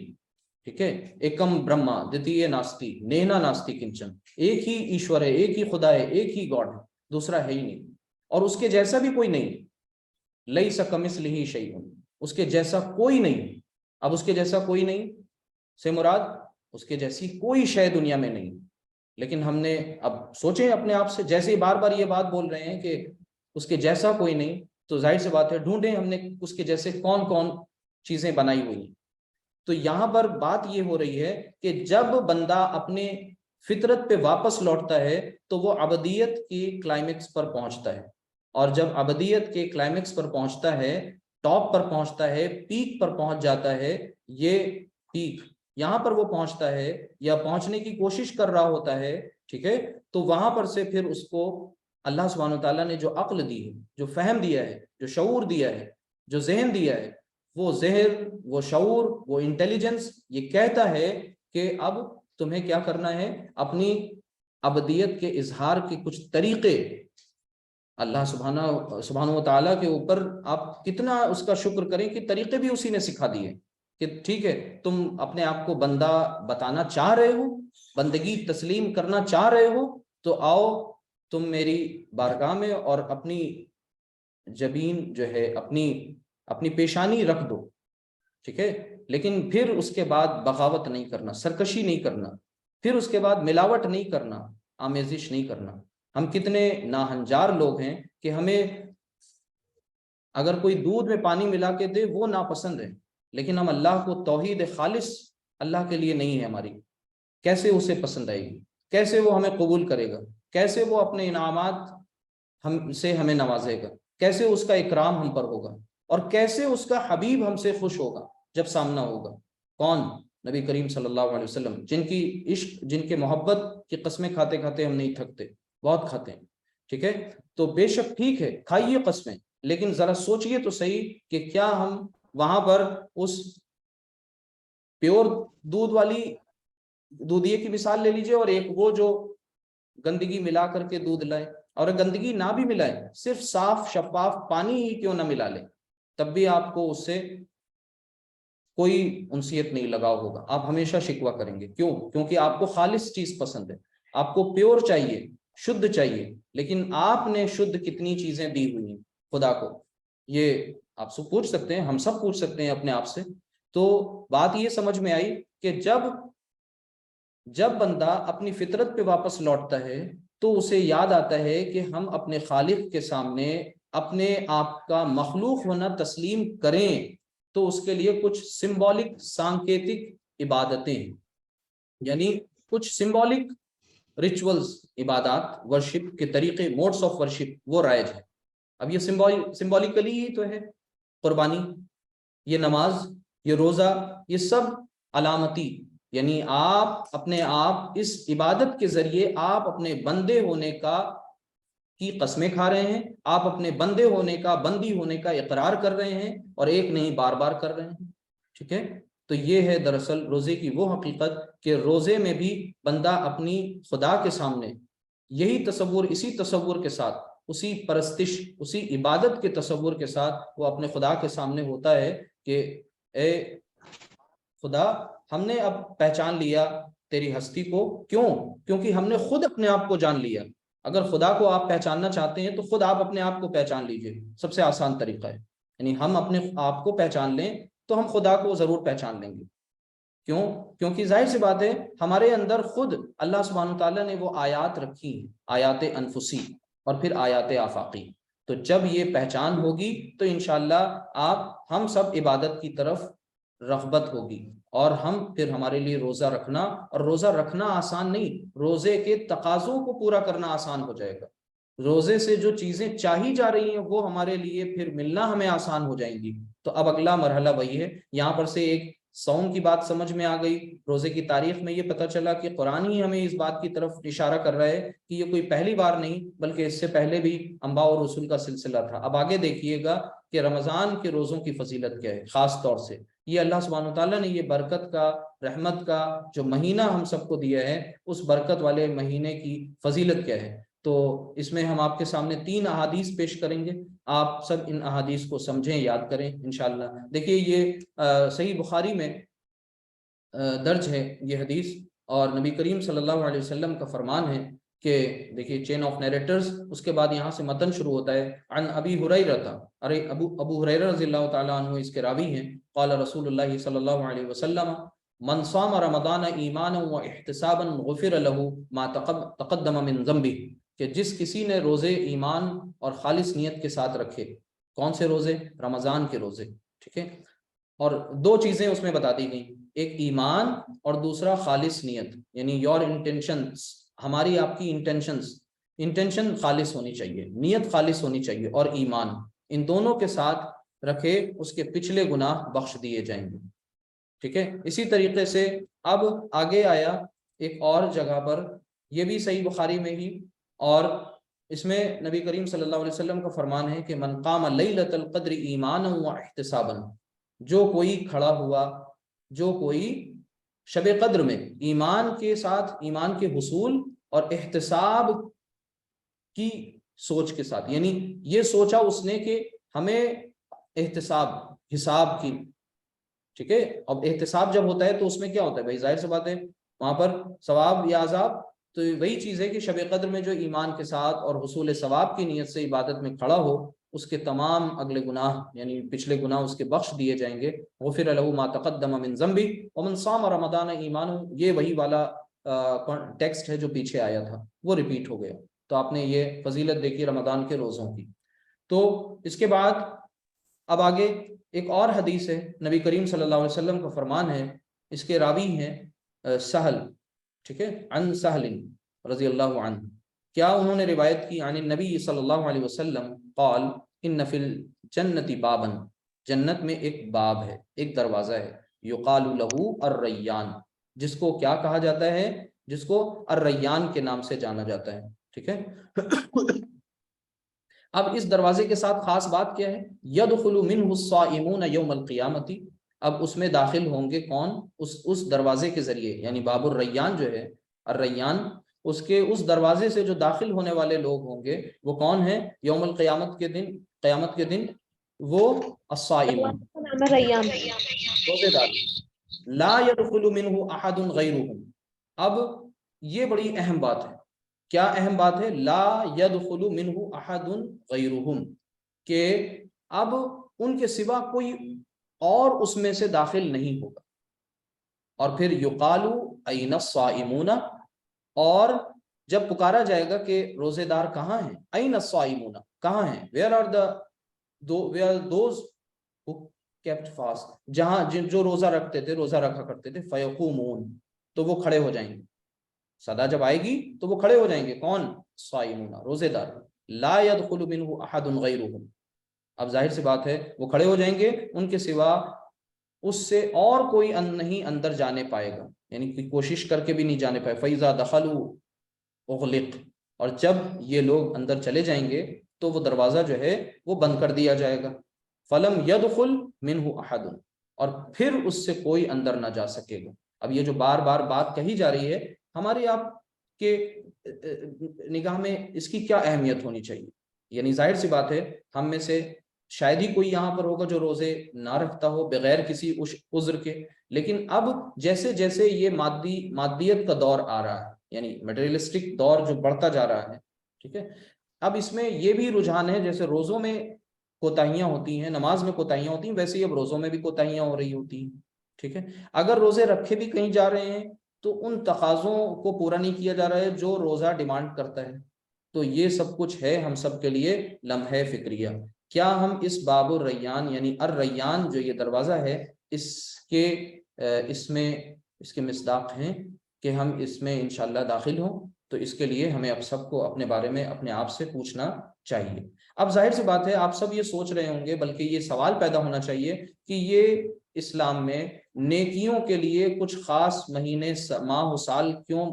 ٹھیک ہے۔ ایکم برہما دتیہ ناستی نینا ناستی کنچن، ایک ہی ایشور ہے، ایک ہی خدا ہے، ایک ہی گاڈ ہے، دوسرا ہے ہی نہیں، اور اس کے جیسا بھی کوئی نہیں۔ لیس کمثلہ شیء، اس کے جیسا کوئی نہیں۔ اب اس کے جیسا کوئی نہیں سے مراد اس کے جیسی کوئی شے دنیا میں نہیں۔ لیکن ہم نے اب سوچیں اپنے آپ سے، جیسے ہی بار بار یہ بات بول رہے ہیں کہ اس کے جیسا کوئی نہیں، تو ظاہر سی بات ہے ڈھونڈیں ہم نے اس کے جیسے کون کون چیزیں بنائی ہوئی ہیں۔ تو یہاں پر بات یہ ہو رہی ہے کہ جب بندہ اپنے فطرت پہ واپس لوٹتا ہے تو وہ ابدیت کی کلائمیکس پر پہنچتا ہے، اور جب ابدیت کے کلائمیکس پر پہنچتا ہے، ٹاپ پر پہنچتا ہے، پیک پر پہنچ جاتا ہے، یہ پیک یہاں پر وہ پہنچتا ہے یا پہنچنے کی کوشش کر رہا ہوتا ہے، ٹھیک ہے، تو وہاں پر سے پھر اس کو اللہ سبحانہ وتعالیٰ نے جو عقل دی ہے، جو فہم دیا ہے، جو شعور دیا ہے، جو ذہن دیا ہے، وہ ذہن، وہ شعور، وہ انٹیلیجنس یہ کہتا ہے کہ اب تمہیں کیا کرنا ہے، اپنی ابدیت کے اظہار کے کچھ طریقے، اللہ سبحانہ و تعالیٰ کے اوپر آپ کتنا اس کا شکر کریں کہ طریقے بھی اسی نے سکھا دیے۔ کہ ٹھیک ہے تم اپنے آپ کو بندہ بتانا چاہ رہے ہو، بندگی تسلیم کرنا چاہ رہے ہو، تو آؤ تم میری بارگاہ میں اور اپنی جبین جو ہے اپنی پیشانی رکھ دو، ٹھیک ہے، لیکن پھر اس کے بعد بغاوت نہیں کرنا، سرکشی نہیں کرنا، پھر اس کے بعد ملاوٹ نہیں کرنا، آمیزش نہیں کرنا۔ ہم کتنے ناہنجار لوگ ہیں کہ ہمیں اگر کوئی دودھ میں پانی ملا کے دے وہ ناپسند ہے، لیکن ہم اللہ کو توحید خالص اللہ کے لیے نہیں ہے ہماری، کیسے اسے پسند آئے گی، کیسے وہ ہمیں قبول کرے گا، کیسے وہ اپنے انعامات ہم سے ہمیں نوازے گا، کیسے اس کا اکرام ہم پر ہوگا، اور کیسے اس کا حبیب ہم سے خوش ہوگا جب سامنا ہوگا؟ کون؟ نبی کریم صلی اللہ علیہ وسلم، جن کی عشق، جن کے محبت کی قسمیں کھاتے کھاتے ہم نہیں تھکتے، بہت کھاتے ہیں، ٹھیک ہے؟ تو بے شک ٹھیک ہے کھائیے قسمیں، لیکن ذرا سوچئے تو صحیح کہ کیا ہم وہاں پر اس پیور دودھ والی دودھیے کی مثال لے لیجئے، اور ایک وہ جو گندگی ملا کر کے دودھ لائے، اور گندگی نہ بھی ملائے، صرف صاف شفاف پانی ہی کیوں نہ ملا لے، تب بھی آپ کو اس سے کوئی انسیت نہیں لگاؤ ہوگا، آپ ہمیشہ شکوہ کریں گے۔ کیوں؟ کیونکہ آپ کو خالص چیز پسند ہے، آپ کو پیور چاہیے، شدھ چاہیے، لیکن آپ نے شدھ کتنی چیزیں دی ہوئی ہیں خدا کو، یہ آپ سب پوچھ سکتے ہیں، ہم سب پوچھ سکتے ہیں اپنے آپ سے۔ تو بات یہ سمجھ میں آئی کہ جب بندہ اپنی فطرت پہ واپس لوٹتا ہے تو اسے یاد آتا ہے کہ ہم اپنے خالق کے سامنے اپنے آپ کا مخلوق ہونا تسلیم کریں، تو اس کے لیے کچھ سمبولک سانکیتک عبادتیں، یعنی کچھ سمبولک ریچولز، عبادات، ورشپ کے طریقے، موڈس آف ورشپ، وہ رائج ہے۔ اب یہ سمبولکلی ہی تو ہے، قربانی، یہ نماز، یہ روزہ، یہ سب علامتی، یعنی آپ اپنے آپ اس عبادت کے ذریعے آپ اپنے بندے ہونے کی قسمیں کھا رہے ہیں، آپ اپنے بندے ہونے کا، بندی ہونے کا اقرار کر رہے ہیں، اور ایک نہیں بار بار کر رہے ہیں، ٹھیک ہے؟ تو یہ ہے دراصل روزے کی وہ حقیقت کہ روزے میں بھی بندہ اپنی خدا کے سامنے یہی تصور، اسی تصور کے ساتھ، اسی پرستش، اسی عبادت کے تصور کے ساتھ وہ اپنے خدا کے سامنے ہوتا ہے کہ اے خدا، ہم نے اب پہچان لیا تیری ہستی کو۔ کیوں؟ کیونکہ ہم نے خود اپنے آپ کو جان لیا۔ اگر خدا کو آپ پہچاننا چاہتے ہیں تو خود آپ اپنے آپ کو پہچان لیجئے، سب سے آسان طریقہ ہے، یعنی ہم اپنے آپ کو پہچان لیں تو ہم خدا کو ضرور پہچان لیں گے۔ کیوں؟ کیونکہ ظاہر سی بات ہے ہمارے اندر خود اللہ سبحانہ تعالیٰ نے وہ آیات رکھی، آیات انفسی اور پھر آیات آفاقی، تو جب یہ پہچان ہوگی تو انشاءاللہ ہم سب عبادت کی طرف رغبت ہوگی، اور پھر ہمارے لیے روزہ رکھنا، اور روزہ رکھنا آسان نہیں، روزے کے تقاضوں کو پورا کرنا آسان ہو جائے گا۔ روزے سے جو چیزیں چاہی جا رہی ہیں وہ ہمارے لیے پھر ملنا ہمیں آسان ہو جائیں گی۔ تو اب اگلا مرحلہ وہی ہے، یہاں پر سے ایک صوم کی بات سمجھ میں آ گئی، روزے کی تاریخ میں یہ پتہ چلا کہ قرآن ہی ہمیں اس بات کی طرف اشارہ کر رہا ہے کہ یہ کوئی پہلی بار نہیں بلکہ اس سے پہلے بھی انبیاء اور رسول کا سلسلہ تھا۔ اب آگے دیکھیے گا کہ رمضان کے روزوں کی فضیلت کیا ہے، خاص طور سے یہ اللہ سبحانہ تعالیٰ نے یہ برکت کا، رحمت کا جو مہینہ ہم سب کو دیا ہے، اس برکت والے مہینے کی فضیلت کیا ہے۔ تو اس میں ہم آپ کے سامنے 3 احادیث پیش کریں گے، آپ سب ان احادیث کو سمجھیں، یاد کریں انشاءاللہ۔ دیکھیے یہ صحیح بخاری میں درج ہے یہ حدیث، اور نبی کریم صلی اللہ علیہ وسلم کا فرمان ہے کہ دیکھیے چین آف نیریٹرز، اس کے بعد یہاں سے متن شروع ہوتا ہے، عن ابی ہریرہ، ابو ہریرہ رضی اللہ تعالیٰ عنہ اس کے راوی ہیں، قال رسول اللہ صلی اللہ علیہ وسلم من صام رمضان ایمانا و احتسابا غفر له ما تقدم من ذنبه، کہ جس کسی نے روزے ایمان اور خالص نیت کے ساتھ رکھے، کون سے روزے؟ رمضان کے روزے، ٹھیک ہے؟ اور 2 چیزیں اس میں بتا دی گئیں، ایک ایمان اور دوسرا خالص نیت، یعنی یور انٹینشنز، ہماری آپ کی انٹینشن خالص ہونی چاہیے، نیت خالص ہونی چاہیے، اور ایمان، ان دونوں کے ساتھ رکھے اس کے پچھلے گناہ بخش دیے جائیں گے، ٹھیک ہے؟ اسی طریقے سے اب آگے آیا ایک اور جگہ پر، یہ بھی صحیح بخاری میں ہی، اور اس میں نبی کریم صلی اللہ علیہ وسلم کا فرمان ہے کہ من قام لیلۃ القدر ایمانا و احتسابا، جو کوئی کھڑا ہوا، جو کوئی شب قدر میں ایمان کے ساتھ، ایمان کے حصول اور احتساب کی سوچ کے ساتھ، یعنی یہ سوچا اس نے کہ ہمیں احتساب، حساب کی ٹھیک ہے. اب احتساب جب ہوتا ہے تو اس میں کیا ہوتا ہے بھائی؟ ظاہر سی بات ہے وہاں پر ثواب یا عذاب. تو وہی چیز ہے کہ شب قدر میں جو ایمان کے ساتھ اور حصول ثواب کی نیت سے عبادت میں کھڑا ہو اس کے تمام اگلے گناہ یعنی پچھلے گناہ اس کے بخش دیے جائیں گے. غفر له ما تقدم من ذنبه ومن صام رمضان ایمانا، یہ وہی والا ٹیکسٹ ہے جو پیچھے آیا تھا، وہ ریپیٹ ہو گیا. تو آپ نے یہ فضیلت دیکھی رمضان کے روزوں کی. تو اس کے بعد اب آگے ایک اور حدیث ہے، نبی کریم صلی اللہ علیہ وسلم کا فرمان ہے، اس کے راوی ہیں سہل، ٹھیک ہے، عن سہل رضی اللہ عنہ. کیا انہوں نے روایت کی عن النبی صلی اللہ علیہ وسلم قال ان فی الجنت بابا، جنت میں ایک باب ہے، ایک دروازہ ہے، یقال له الریان، جس کو کیا کہا جاتا ہے؟ جس کو الریان کے نام سے جانا جاتا ہے. ٹھیک ہے. اب اس دروازے کے ساتھ خاص بات کیا ہے؟ یدخل منہ الصائمون یوم القیامت، اب اس میں داخل ہوں گے کون؟ اس دروازے کے ذریعے، یعنی باب الریان جو ہے، الریان، اس کے اس دروازے سے جو داخل ہونے والے لوگ ہوں گے وہ کون ہیں یوم القیامت کے دن؟ قیامت کے دن وہ الصائمون، ریان. روزے دار. لا يدخل منہ احد غیرہم، اب یہ بڑی اہم بات ہے. کیا اہم بات ہے؟ لا يدخل منہ احد غیرہم، کہ اب ان کے سوا کوئی اور اس میں سے داخل نہیں ہوگا. اور پھر یقال این الصائمون، اور جب پکارا جائے گا کہ روزے دار کہاں ہیں؟ این الصائمون، کہاں ہیں؟ Where are those who kept fast، جہاں جو روزہ رکھتے تھے، روزہ رکھا کرتے تھے. فیقومون، تو وہ کھڑے ہو جائیں گے. صدا جب آئے گی تو وہ کھڑے ہو جائیں گے. کون؟ صائمون، روزے دار. لا يدخل منہ احد غیرہم، اب ظاہر سی بات ہے وہ کھڑے ہو جائیں گے، ان کے سوا اس سے اور کوئی نہیں اندر جانے پائے گا، یعنی کہ کوشش کر کے بھی نہیں جانے پائے. فَإِذَا دَخَلُوا اُغْلِقَ، اور جب یہ لوگ اندر چلے جائیں گے تو وہ دروازہ جو ہے وہ بند کر دیا جائے گا. فَلَمْ يَدْخُلْ مِنْهُ أَحَدٌ، اور پھر اس سے کوئی اندر نہ جا سکے گا. اب یہ جو بار بار بات کہی جا رہی ہے، ہمارے آپ کے نگاہ میں اس کی کیا اہمیت ہونی چاہیے؟ یعنی ظاہر سی بات ہے ہم میں سے شاید ہی کوئی یہاں پر ہوگا جو روزے نہ رکھتا ہو بغیر کسی عذر کے، لیکن اب جیسے جیسے یہ مادیت کا دور آ رہا ہے، یعنی میٹریلسٹک دور جو بڑھتا جا رہا ہے، ٹھیک ہے، اب اس میں یہ بھی رجحان ہے، جیسے روزوں میں کوتاہیاں ہوتی ہیں، نماز میں کوتاہیاں ہوتی ہیں، ویسے ہی اب روزوں میں بھی کوتاہیاں ہو رہی ہوتی ہیں. ٹھیک ہے. اگر روزے رکھے بھی کہیں جا رہے ہیں تو ان تقاضوں کو پورا نہیں کیا جا رہا ہے جو روزہ ڈیمانڈ کرتا ہے. تو یہ سب کچھ ہے ہم سب کے لیے لمحہ فکریہ. کیا ہم اس باب الریان یعنی الریان جو یہ دروازہ ہے اس کے مصداق ہیں کہ ہم اس میں انشاءاللہ داخل ہوں؟ تو اس کے لیے ہمیں اب سب کو اپنے بارے میں اپنے آپ سے پوچھنا چاہیے. اب ظاہر سی بات ہے آپ سب یہ سوچ رہے ہوں گے، بلکہ یہ سوال پیدا ہونا چاہیے کہ یہ اسلام میں نیکیوں کے لیے کچھ خاص مہینے، ماہ و سال کیوں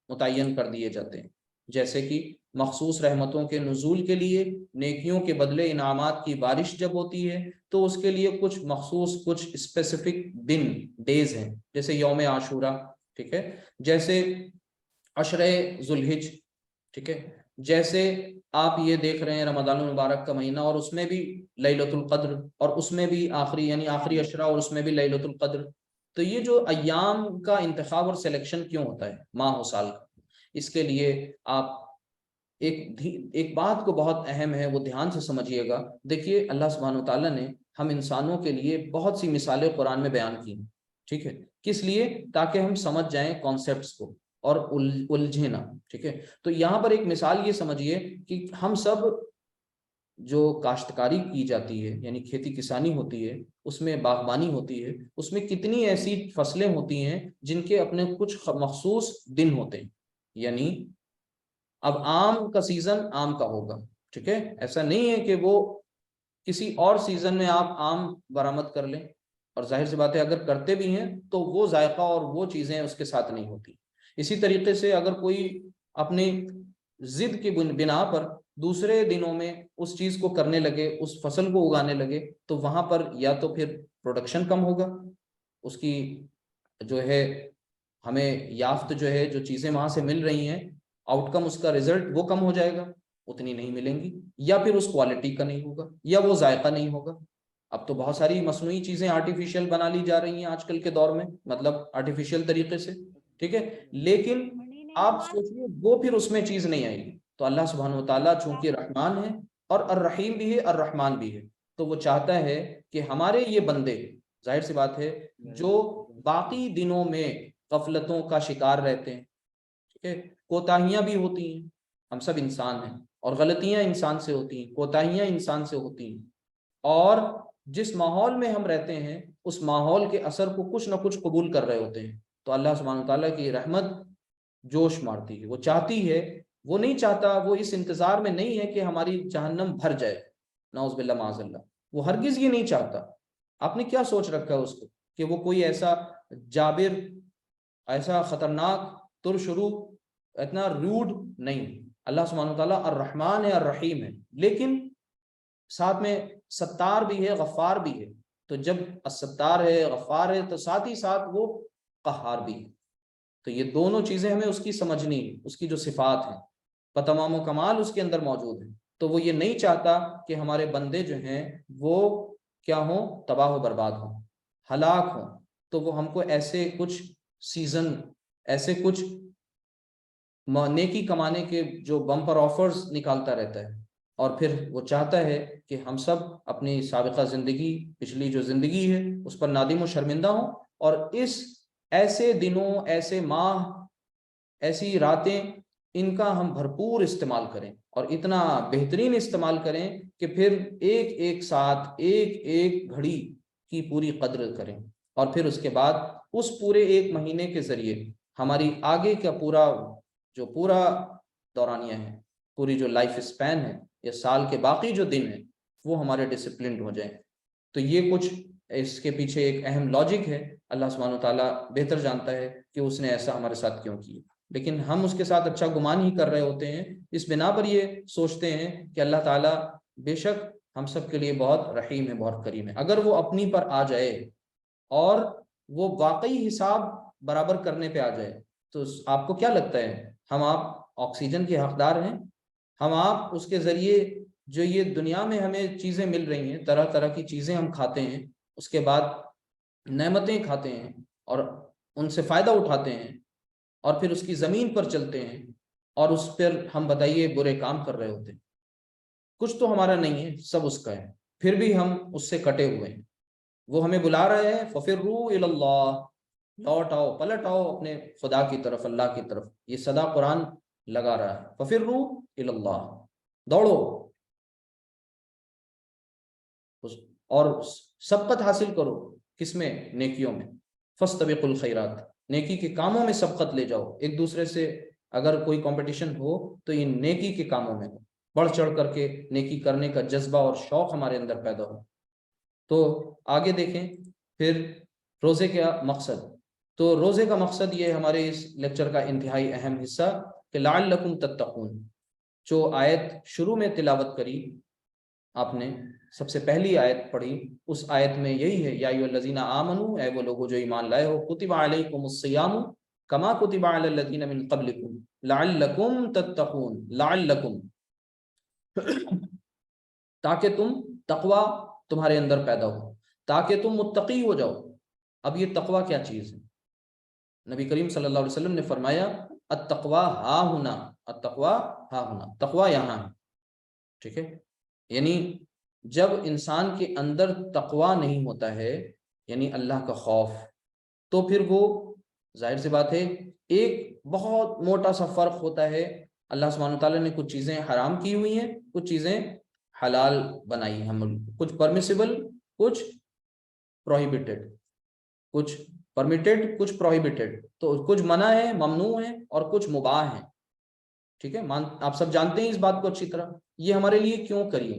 متعین کر دیے جاتے ہیں؟ جیسے کہ مخصوص رحمتوں کے نزول کے لیے، نیکیوں کے بدلے انعامات کی بارش جب ہوتی ہے تو اس کے لیے کچھ مخصوص کچھ اسپیسیفک دن، ڈیز ہیں، جیسے یوم عاشورہ، ٹھیک ہے، جیسے عشرہ ذوالحج، ٹھیک ہے، جیسے آپ یہ دیکھ رہے ہیں رمضان المبارک کا مہینہ اور اس میں بھی لیلۃ القدر، اور اس میں بھی آخری عشرہ اور اس میں بھی لیلۃ القدر. تو یہ جو ایام کا انتخاب اور سلیکشن کیوں ہوتا ہے ماہ و سال کا؟ اس کے لیے آپ ایک بات کو بہت اہم ہے وہ دھیان سے سمجھیے گا. دیکھیے اللہ سبحانہ وتعالیٰ نے ہم انسانوں کے لیے بہت سی مثالیں قرآن میں بیان کی ہیں، ٹھیک ہے، کس لیے؟ تاکہ ہم سمجھ جائیں کانسیپٹس کو اور الجھے نہ. ٹھیک ہے. تو یہاں پر ایک مثال یہ سمجھیے کہ ہم سب جو کاشتکاری کی جاتی ہے، یعنی کھیتی کسانی ہوتی ہے، اس میں باغبانی ہوتی ہے، اس میں کتنی ایسی فصلیں ہوتی ہیں جن کے اپنے کچھ مخصوص دن ہوتے ہیں. یعنی اب آم کا سیزن آم کا ہوگا، ٹھیک ہے، ایسا نہیں ہے کہ وہ کسی اور سیزن میں آپ آم برآمد کر لیں، اور ظاہر سی بات ہے اگر کرتے بھی ہیں تو وہ ذائقہ اور وہ چیزیں اس کے ساتھ نہیں ہوتی. اسی طریقے سے اگر کوئی اپنی ضد کی بنا پر دوسرے دنوں میں اس چیز کو کرنے لگے، اس فصل کو اگانے لگے، تو وہاں پر یا تو پھر پروڈکشن کم ہوگا، اس کی جو ہے ہمیں یافت جو ہے جو چیزیں وہاں سے مل رہی ہیں، آؤٹ کم اس کا رزلٹ وہ کم ہو جائے گا، اتنی نہیں ملیں گی، یا پھر اس کوالٹی کا نہیں ہوگا، یا وہ ذائقہ نہیں ہوگا. اب تو بہت ساری مصنوعی چیزیں آرٹیفیشیل بنا لی جا رہی ہیں آج کل کے دور میں، مطلب آرٹیفیشیل طریقے سے، ٹھیک ہے، لیکن آپ سوچیے وہ پھر اس میں چیز نہیں آئے گی۔ تو اللہ سبحانہ و تعالیٰ چونکہ رحمان ہے اور الرحیم بھی ہے، الرحمن بھی ہے، تو وہ چاہتا ہے کہ ہمارے یہ بندے، ظاہر سی بات ہے، جو باقی دنوں میں غفلتوں کا شکار رہتے ہیں، ٹھیک ہے، کوتاہیاں بھی ہوتی ہیں، ہم سب انسان ہیں اور غلطیاں انسان سے ہوتی ہیں، کوتاہیاں انسان سے ہوتی ہیں، اور جس ماحول میں ہم رہتے ہیں اس ماحول کے اثر کو کچھ نہ کچھ قبول کر رہے ہوتے ہیں، تو اللہ سبحانہ تعالیٰ کی رحمت جوش مارتی ہے، وہ چاہتی ہے، وہ نہیں چاہتا، وہ اس انتظار میں نہیں ہے کہ ہماری جہنم بھر جائے، نعوذ باللہ معاذ اللہ، وہ ہرگز یہ نہیں چاہتا۔ آپ نے کیا سوچ رکھا ہے اس کو کہ وہ کوئی ایسا جابر، ایسا خطرناک، ترشرو، اتنا روڈ نہیں۔ اللہ سبحانہ تعالیٰ الرحمن ہے، الرحیم ہے، لیکن ساتھ میں ستار بھی ہے، غفار بھی ہے، تو جب الستار ہے، غفار ہے، تو ساتھ ہی ساتھ وہ قہار بھی ہے، تو یہ دونوں چیزیں ہمیں اس کی سمجھنی ہے، اس کی جو صفات ہیں بتمام و کمال اس کے اندر موجود ہیں، تو وہ یہ نہیں چاہتا کہ ہمارے بندے جو ہیں وہ کیا ہوں، تباہ و برباد ہوں، ہلاک ہوں، تو وہ ہم کو ایسے کچھ سیزن، ایسے کچھ نیکی کمانے کے جو بمپر آفرز نکالتا رہتا ہے، اور پھر وہ چاہتا ہے کہ ہم سب اپنی سابقہ زندگی، پچھلی جو زندگی ہے اس پر نادم و شرمندہ ہوں، اور اس ایسے دنوں، ایسے ماہ، ایسی راتیں، ان کا ہم بھرپور استعمال کریں، اور اتنا بہترین استعمال کریں کہ پھر ایک ایک ساتھ، ایک ایک گھڑی کی پوری قدر کریں، اور پھر اس کے بعد اس پورے ایک مہینے کے ذریعے ہماری آگے کا پورا دورانیہ ہے، پوری جو لائف اسپین ہے، یا سال کے باقی جو دن ہیں، وہ ہمارے ڈسپلنڈ ہو جائیں۔ تو یہ کچھ اس کے پیچھے ایک اہم لاجک ہے، اللہ سبحانہ و تعالیٰ بہتر جانتا ہے کہ اس نے ایسا ہمارے ساتھ کیوں کیا، لیکن ہم اس کے ساتھ اچھا گمان ہی کر رہے ہوتے ہیں، اس بنا پر یہ سوچتے ہیں کہ اللہ تعالیٰ بے شک ہم سب کے لیے بہت رحیم ہے، بہت کریم ہے۔ اگر وہ اپنی پر آ جائے اور وہ واقعی حساب برابر کرنے پہ آ جائے، تو آپ کو کیا لگتا ہے ہم آپ آکسیجن کے حقدار ہیں؟ ہم آپ اس کے ذریعے جو یہ دنیا میں ہمیں چیزیں مل رہی ہیں، طرح طرح کی چیزیں ہم کھاتے ہیں، اس کے بعد نعمتیں کھاتے ہیں اور ان سے فائدہ اٹھاتے ہیں، اور پھر اس کی زمین پر چلتے ہیں، اور اس پر ہم بتائیے برے کام کر رہے ہوتے ہیں، کچھ تو ہمارا نہیں ہے، سب اس کا ہے، پھر بھی ہم اس سے کٹے ہوئے ہیں۔ وہ ہمیں بلا رہے ہیں، فَفِرُّوا إِلَى اللَّهِ، لوٹ آؤ، پلٹ آؤ اپنے خدا کی طرف، اللہ کی طرف، یہ صدا قرآن لگا رہا ہے، فَفِرُّوا إِلَى اللَّهِ، دوڑو اور سبقت حاصل کرو، کس میں؟ نیکیوں میں، فَاسْتَبِقُوا الْخَيْرَاتِ، نیکی کے کاموں میں سبقت لے جاؤ، ایک دوسرے سے اگر کوئی کمپٹیشن ہو تو یہ نیکی کے کاموں میں ہو، بڑھ چڑھ کر کے نیکی کرنے کا جذبہ اور شوق ہمارے اندر پیدا ہو۔ تو آگے دیکھیں پھر روزے کا مقصد، تو روزے کا مقصد یہ ہمارے اس لیکچر کا انتہائی اہم حصہ کہ لعلکم تتقون، جو آیت شروع میں تلاوت کری آپ نے، سب سے پہلی آیت پڑھی، اس آیت میں یہی ہے، یا ایھا الذین آمنوا، اے وہ لوگوں جو ایمان لائے ہو، کتب علیکم الصیام کما کتب علی الذین من قبلکم لعلکم تتقون، لعلکم تاکہ تم تقوی تمہارے اندر پیدا ہو، تاکہ تم متقی ہو جاؤ۔ اب یہ تقوی کیا چیز ہے؟ نبی کریم صلی اللہ علیہ وسلم نے فرمایا التقوی ہا ہنا، التقوی ہا ہنا، تقوی یہاں ہے، ٹھیک ہے، یعنی جب انسان کے اندر تقوی نہیں ہوتا ہے، یعنی اللہ کا خوف، تو پھر وہ ظاہر سی بات ہے ایک بہت موٹا سا فرق ہوتا ہے۔ اللہ سبحانہ تعالیٰ نے کچھ چیزیں حرام کی ہوئی ہیں، کچھ چیزیں حلال بنائی ہیں، ہم کچھ پرمیسیبل، کچھ پروہیبٹڈ، کچھ پرمیٹڈ، کچھ پروہیبٹڈ، تو کچھ منع ہے، ممنوع ہے، اور کچھ مباح ہیں، ٹھیک ہے، آپ سب جانتے ہیں اس بات کو اچھی طرح۔ یہ ہمارے لیے کیوں کریے؟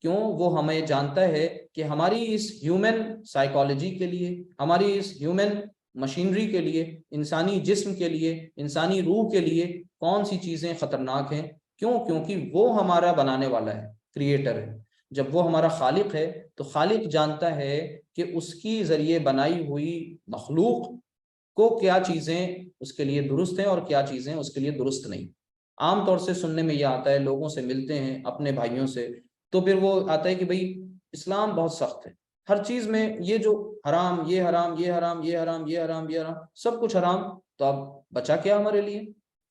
کیوں؟ وہ ہمیں جانتا ہے کہ ہماری اس ہیومن سائیکالوجی کے لیے، ہماری اس ہیومن مشینری کے لیے، انسانی جسم کے لیے، انسانی روح کے لیے کون سی چیزیں خطرناک ہیں۔ کیوں؟ کیونکہ وہ ہمارا بنانے والا ہے، کریٹر ہے۔ جب وہ ہمارا خالق ہے تو خالق جانتا ہے کہ اس کی ذریعے بنائی ہوئی مخلوق کو کیا چیزیں اس کے لیے درست ہیں اور کیا چیزیں اس کے لیے درست نہیں۔ عام طور سے سننے میں یہ آتا ہے، لوگوں سے ملتے ہیں، اپنے بھائیوں سے، تو پھر وہ آتا ہے کہ بھئی اسلام بہت سخت ہے، ہر چیز میں یہ جو حرام، یہ حرام، یہ حرام، یہ حرام، یہ حرام، یہ حرام، سب کچھ حرام، تو اب بچا کیا ہمارے لیے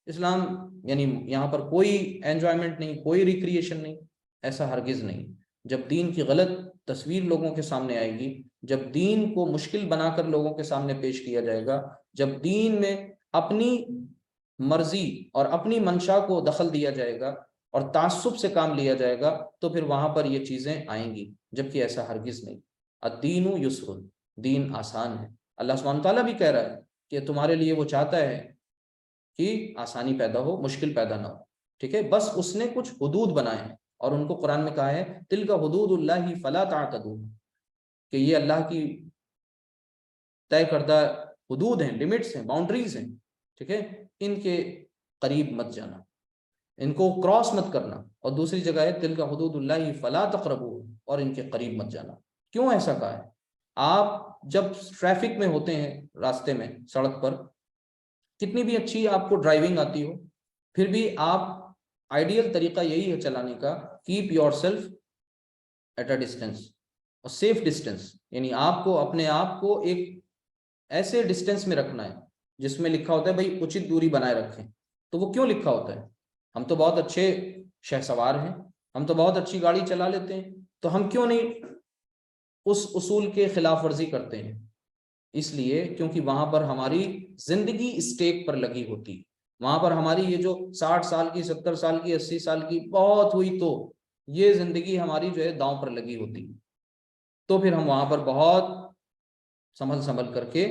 اسلام؟ یعنی یہاں پر کوئی انجوائمنٹ نہیں، کوئی ریکریشن نہیں، ایسا ہرگز نہیں۔ جب دین کی غلط تصویر لوگوں کے سامنے آئے گی، جب دین کو مشکل بنا کر لوگوں کے سامنے پیش کیا جائے گا، جب دین میں اپنی مرضی اور اپنی منشا کو دخل دیا جائے گا اور تعصب سے کام لیا جائے گا، تو پھر وہاں پر یہ چیزیں آئیں گی، جبکہ ایسا ہرگز نہیں۔ الدین یسر، دین آسان ہے۔ اللہ سبحانہ تعالیٰ بھی کہہ رہا ہے کہ تمہارے لیے وہ چاہتا ہے کہ آسانی پیدا ہو، مشکل پیدا نہ ہو، ٹھیک ہے؟ بس اس نے کچھ حدود بنائے ہیں، اور ان کو قرآن میں کہا ہے تلک حدود اللہ فلا تعتدوها، کہ یہ اللہ کی طے کردہ حدود ہیں، لمٹس ہیں، باؤنڈریز ہیں، ٹھیک ہے؟ ان کے قریب مت جانا، ان کو کراس مت کرنا۔ اور دوسری جگہ ہے تلک حدود اللہ فلا تقربوها، اور ان کے قریب مت جانا۔ کیوں ایسا کہا ہے؟ آپ جب ٹریفک میں ہوتے ہیں، راستے میں، سڑک پر، کتنی بھی اچھی آپ کو ڈرائیونگ آتی ہو، پھر بھی آپ آئیڈیل طریقہ یہی ہے چلانے کا، keep yourself at a distance, اور سیف ڈسٹینس، یعنی آپ کو اپنے آپ کو ایک ایسے ڈسٹینس میں رکھنا ہے جس میں لکھا ہوتا ہے بھائی اچت دوری بنائے رکھیں۔ تو وہ کیوں لکھا ہوتا ہے؟ ہم تو بہت اچھے شہ سوار ہیں، ہم تو بہت اچھی گاڑی چلا لیتے ہیں، تو ہم کیوں نہیں اس اصول کے خلاف ورزی کرتے ہیں؟ اس لیے کیونکہ وہاں پر ہماری زندگی اسٹیک پر لگی ہوتی، وہاں پر ہماری یہ جو 60 سال کی، 70 سال کی، 80 سال کی بہت ہوئی تو یہ زندگی ہماری جو ہے داؤں پر لگی ہوتی، تو پھر ہم وہاں پر بہت سنبھل کر کے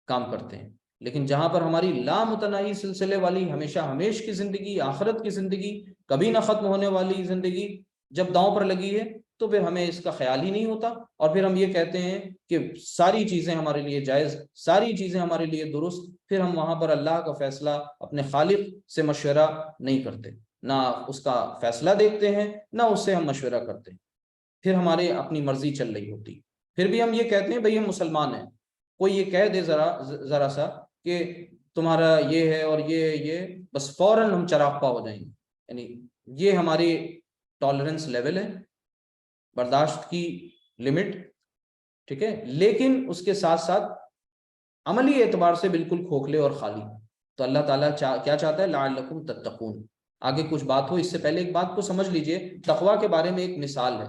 کام کرتے ہیں۔ لیکن جہاں پر ہماری لامتناہی سلسلے والی ہمیشہ ہمیش کی زندگی، آخرت کی زندگی، کبھی نہ ختم ہونے والی زندگی جب داؤں پر لگی ہے، تو پھر ہمیں اس کا خیال ہی نہیں ہوتا، اور پھر ہم یہ کہتے ہیں کہ ساری چیزیں ہمارے لیے جائز، ساری چیزیں ہمارے لیے درست، پھر ہم وہاں پر اللہ کا فیصلہ اپنے خالق سے مشورہ نہیں کرتے، نہ اس کا فیصلہ دیکھتے ہیں، نہ اس سے ہم مشورہ کرتے ہیں، پھر ہمارے اپنی مرضی چل رہی ہوتی۔ پھر بھی ہم یہ کہتے ہیں بھئی ہم مسلمان ہیں، کوئی یہ کہہ دے ذرا سا کہ تمہارا یہ ہے اور یہ بس فوراً ہم چراغ پا ہو جائیں گے، یعنی یہ ہماری ٹالرنس لیول ہے، برداشت کی لمٹ، ٹھیک ہے؟ لیکن اس کے ساتھ ساتھ عملی اعتبار سے بالکل کھوکھلے اور خالی۔ تو اللہ تعالیٰ کیا چاہتا ہے؟ لعلکم تتقون۔ آگے کچھ بات ہو اس سے پہلے ایک بات کو سمجھ لیجئے، تقویٰ کے بارے میں ایک مثال ہے۔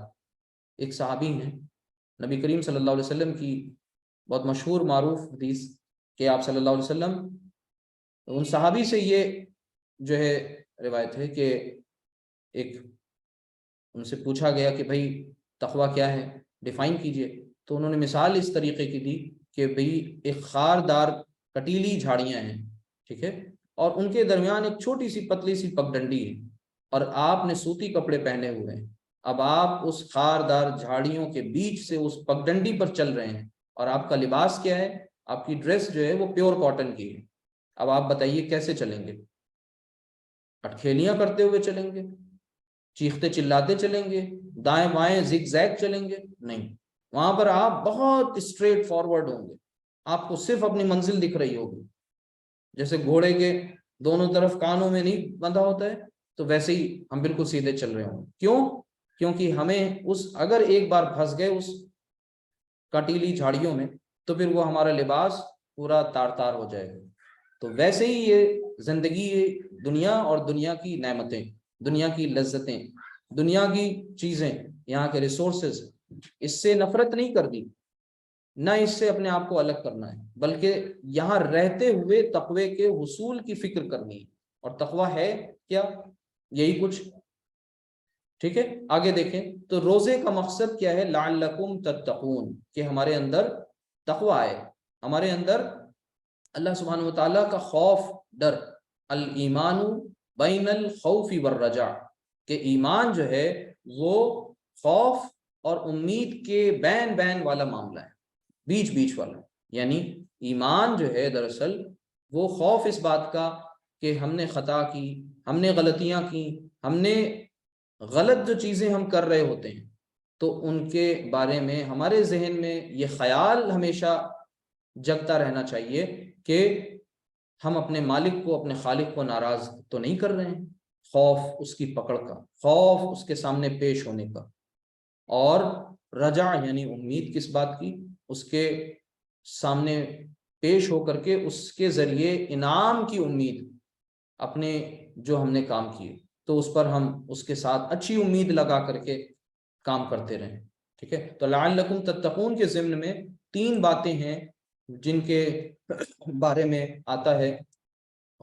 ایک صحابی ہیں، نبی کریم صلی اللہ علیہ وسلم کی بہت مشہور معروف حدیث کہ آپ صلی اللہ علیہ وسلم، ان صحابی سے یہ جو ہے روایت ہے کہ ایک ان سے پوچھا گیا کہ بھائی تقویٰ کیا ہے، ڈیفائن کیجئے۔ تو انہوں نے مثال اس طریقے کی دی کہ بھئی ایک خاردار کٹیلی جھاڑیاں ہیں، ٹھیک ہے، اور ان کے درمیان ایک چھوٹی سی پتلی سی پگڈنڈی ہے، اور آپ نے سوتی کپڑے پہنے ہوئے ہیں۔ اب آپ اس خاردار جھاڑیوں کے بیچ سے اس پگڈنڈی پر چل رہے ہیں، اور آپ کا لباس کیا ہے؟ آپ کی ڈریس جو ہے وہ پیور کاٹن کی ہے۔ اب آپ بتائیے کیسے چلیں گے؟ اٹکھیلیاں کرتے ہوئے چلیں گے؟ چیختے چلاتے چلیں گے؟ دائیں بائیں زگ زیگ چلیں گے؟ نہیں، وہاں پر آپ بہت اسٹریٹ فارورڈ ہوں گے، آپ کو صرف اپنی منزل دکھ رہی ہوگی، جیسے گھوڑے کے دونوں طرف کانوں میں نہیں بندھا ہوتا ہے، تو ویسے ہی ہم بالکل سیدھے چل رہے ہوں گے۔ کیوں؟ کیونکہ ہمیں اگر ایک بار پھنس گئے اس کٹیلی جھاڑیوں میں، تو پھر وہ ہمارا لباس پورا تار تار ہو جائے گا۔ تو ویسے ہی یہ زندگی، دنیا اور دنیا کی نعمتیں، دنیا کی لذتیں، دنیا کی چیزیں، یہاں کے ریسورسز، اس سے نفرت نہیں کر دی، نہ اس سے اپنے آپ کو الگ کرنا ہے، بلکہ یہاں رہتے ہوئے تقوی کے حصول کی فکر کرنی ہے۔ اور تقوی ہے کیا؟ یہی کچھ، ٹھیک ہے؟ آگے دیکھیں تو روزے کا مقصد کیا ہے؟ لعلکم تتقون، کہ ہمارے اندر تقوی آئے، ہمارے اندر اللہ سبحانہ وتعالیٰ کا خوف، ڈر۔ الایمان بین الخوف والرجاء، کہ ایمان جو ہے وہ خوف اور امید کے بین بین والا معاملہ ہے، بیچ بیچ والا۔ یعنی ایمان جو ہے دراصل وہ خوف اس بات کا کہ ہم نے خطا کی، ہم نے غلطیاں کی، ہم نے غلط جو چیزیں ہم کر رہے ہوتے ہیں، تو ان کے بارے میں ہمارے ذہن میں یہ خیال ہمیشہ جگتا رہنا چاہیے کہ ہم اپنے مالک کو، اپنے خالق کو ناراض تو نہیں کر رہے ہیں۔ خوف اس کی پکڑ کا، خوف اس کے سامنے پیش ہونے کا، اور رجع یعنی امید کس بات کی؟ اس کے سامنے پیش ہو کر کے اس کے ذریعے انعام کی امید، اپنے جو ہم نے کام کیے تو اس پر ہم اس کے ساتھ اچھی امید لگا کر کے کام کرتے رہیں. ٹھیک ہے، تو لعلکم تتقون کے ضمن میں 3 باتیں ہیں جن کے بارے میں آتا ہے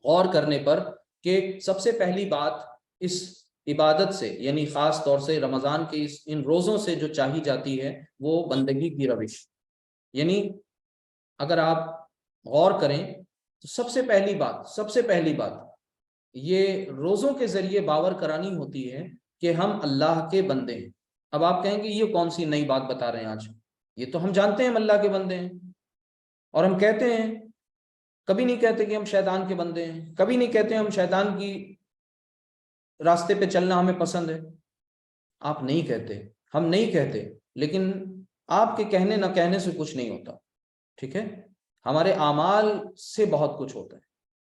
غور کرنے پر، کہ سب سے پہلی بات اس عبادت سے، یعنی خاص طور سے رمضان کے ان روزوں سے جو چاہی جاتی ہے وہ بندگی کی روش. یعنی اگر آپ غور کریں تو سب سے پہلی بات یہ روزوں کے ذریعے باور کرانی ہوتی ہے کہ ہم اللہ کے بندے ہیں. اب آپ کہیں گے یہ کون سی نئی بات بتا رہے ہیں آج؟ یہ تو ہم جانتے ہیں ہم اللہ کے بندے ہیں، اور ہم کہتے ہیں، کبھی نہیں کہتے کہ ہم شیطان کے بندے ہیں، کبھی نہیں کہتے ہم شیطان کی راستے پہ چلنا ہمیں پسند ہے. آپ نہیں کہتے، ہم نہیں کہتے، لیکن آپ کے کہنے نہ کہنے سے کچھ نہیں ہوتا. ٹھیک ہے، ہمارے اعمال سے بہت کچھ ہوتا ہے،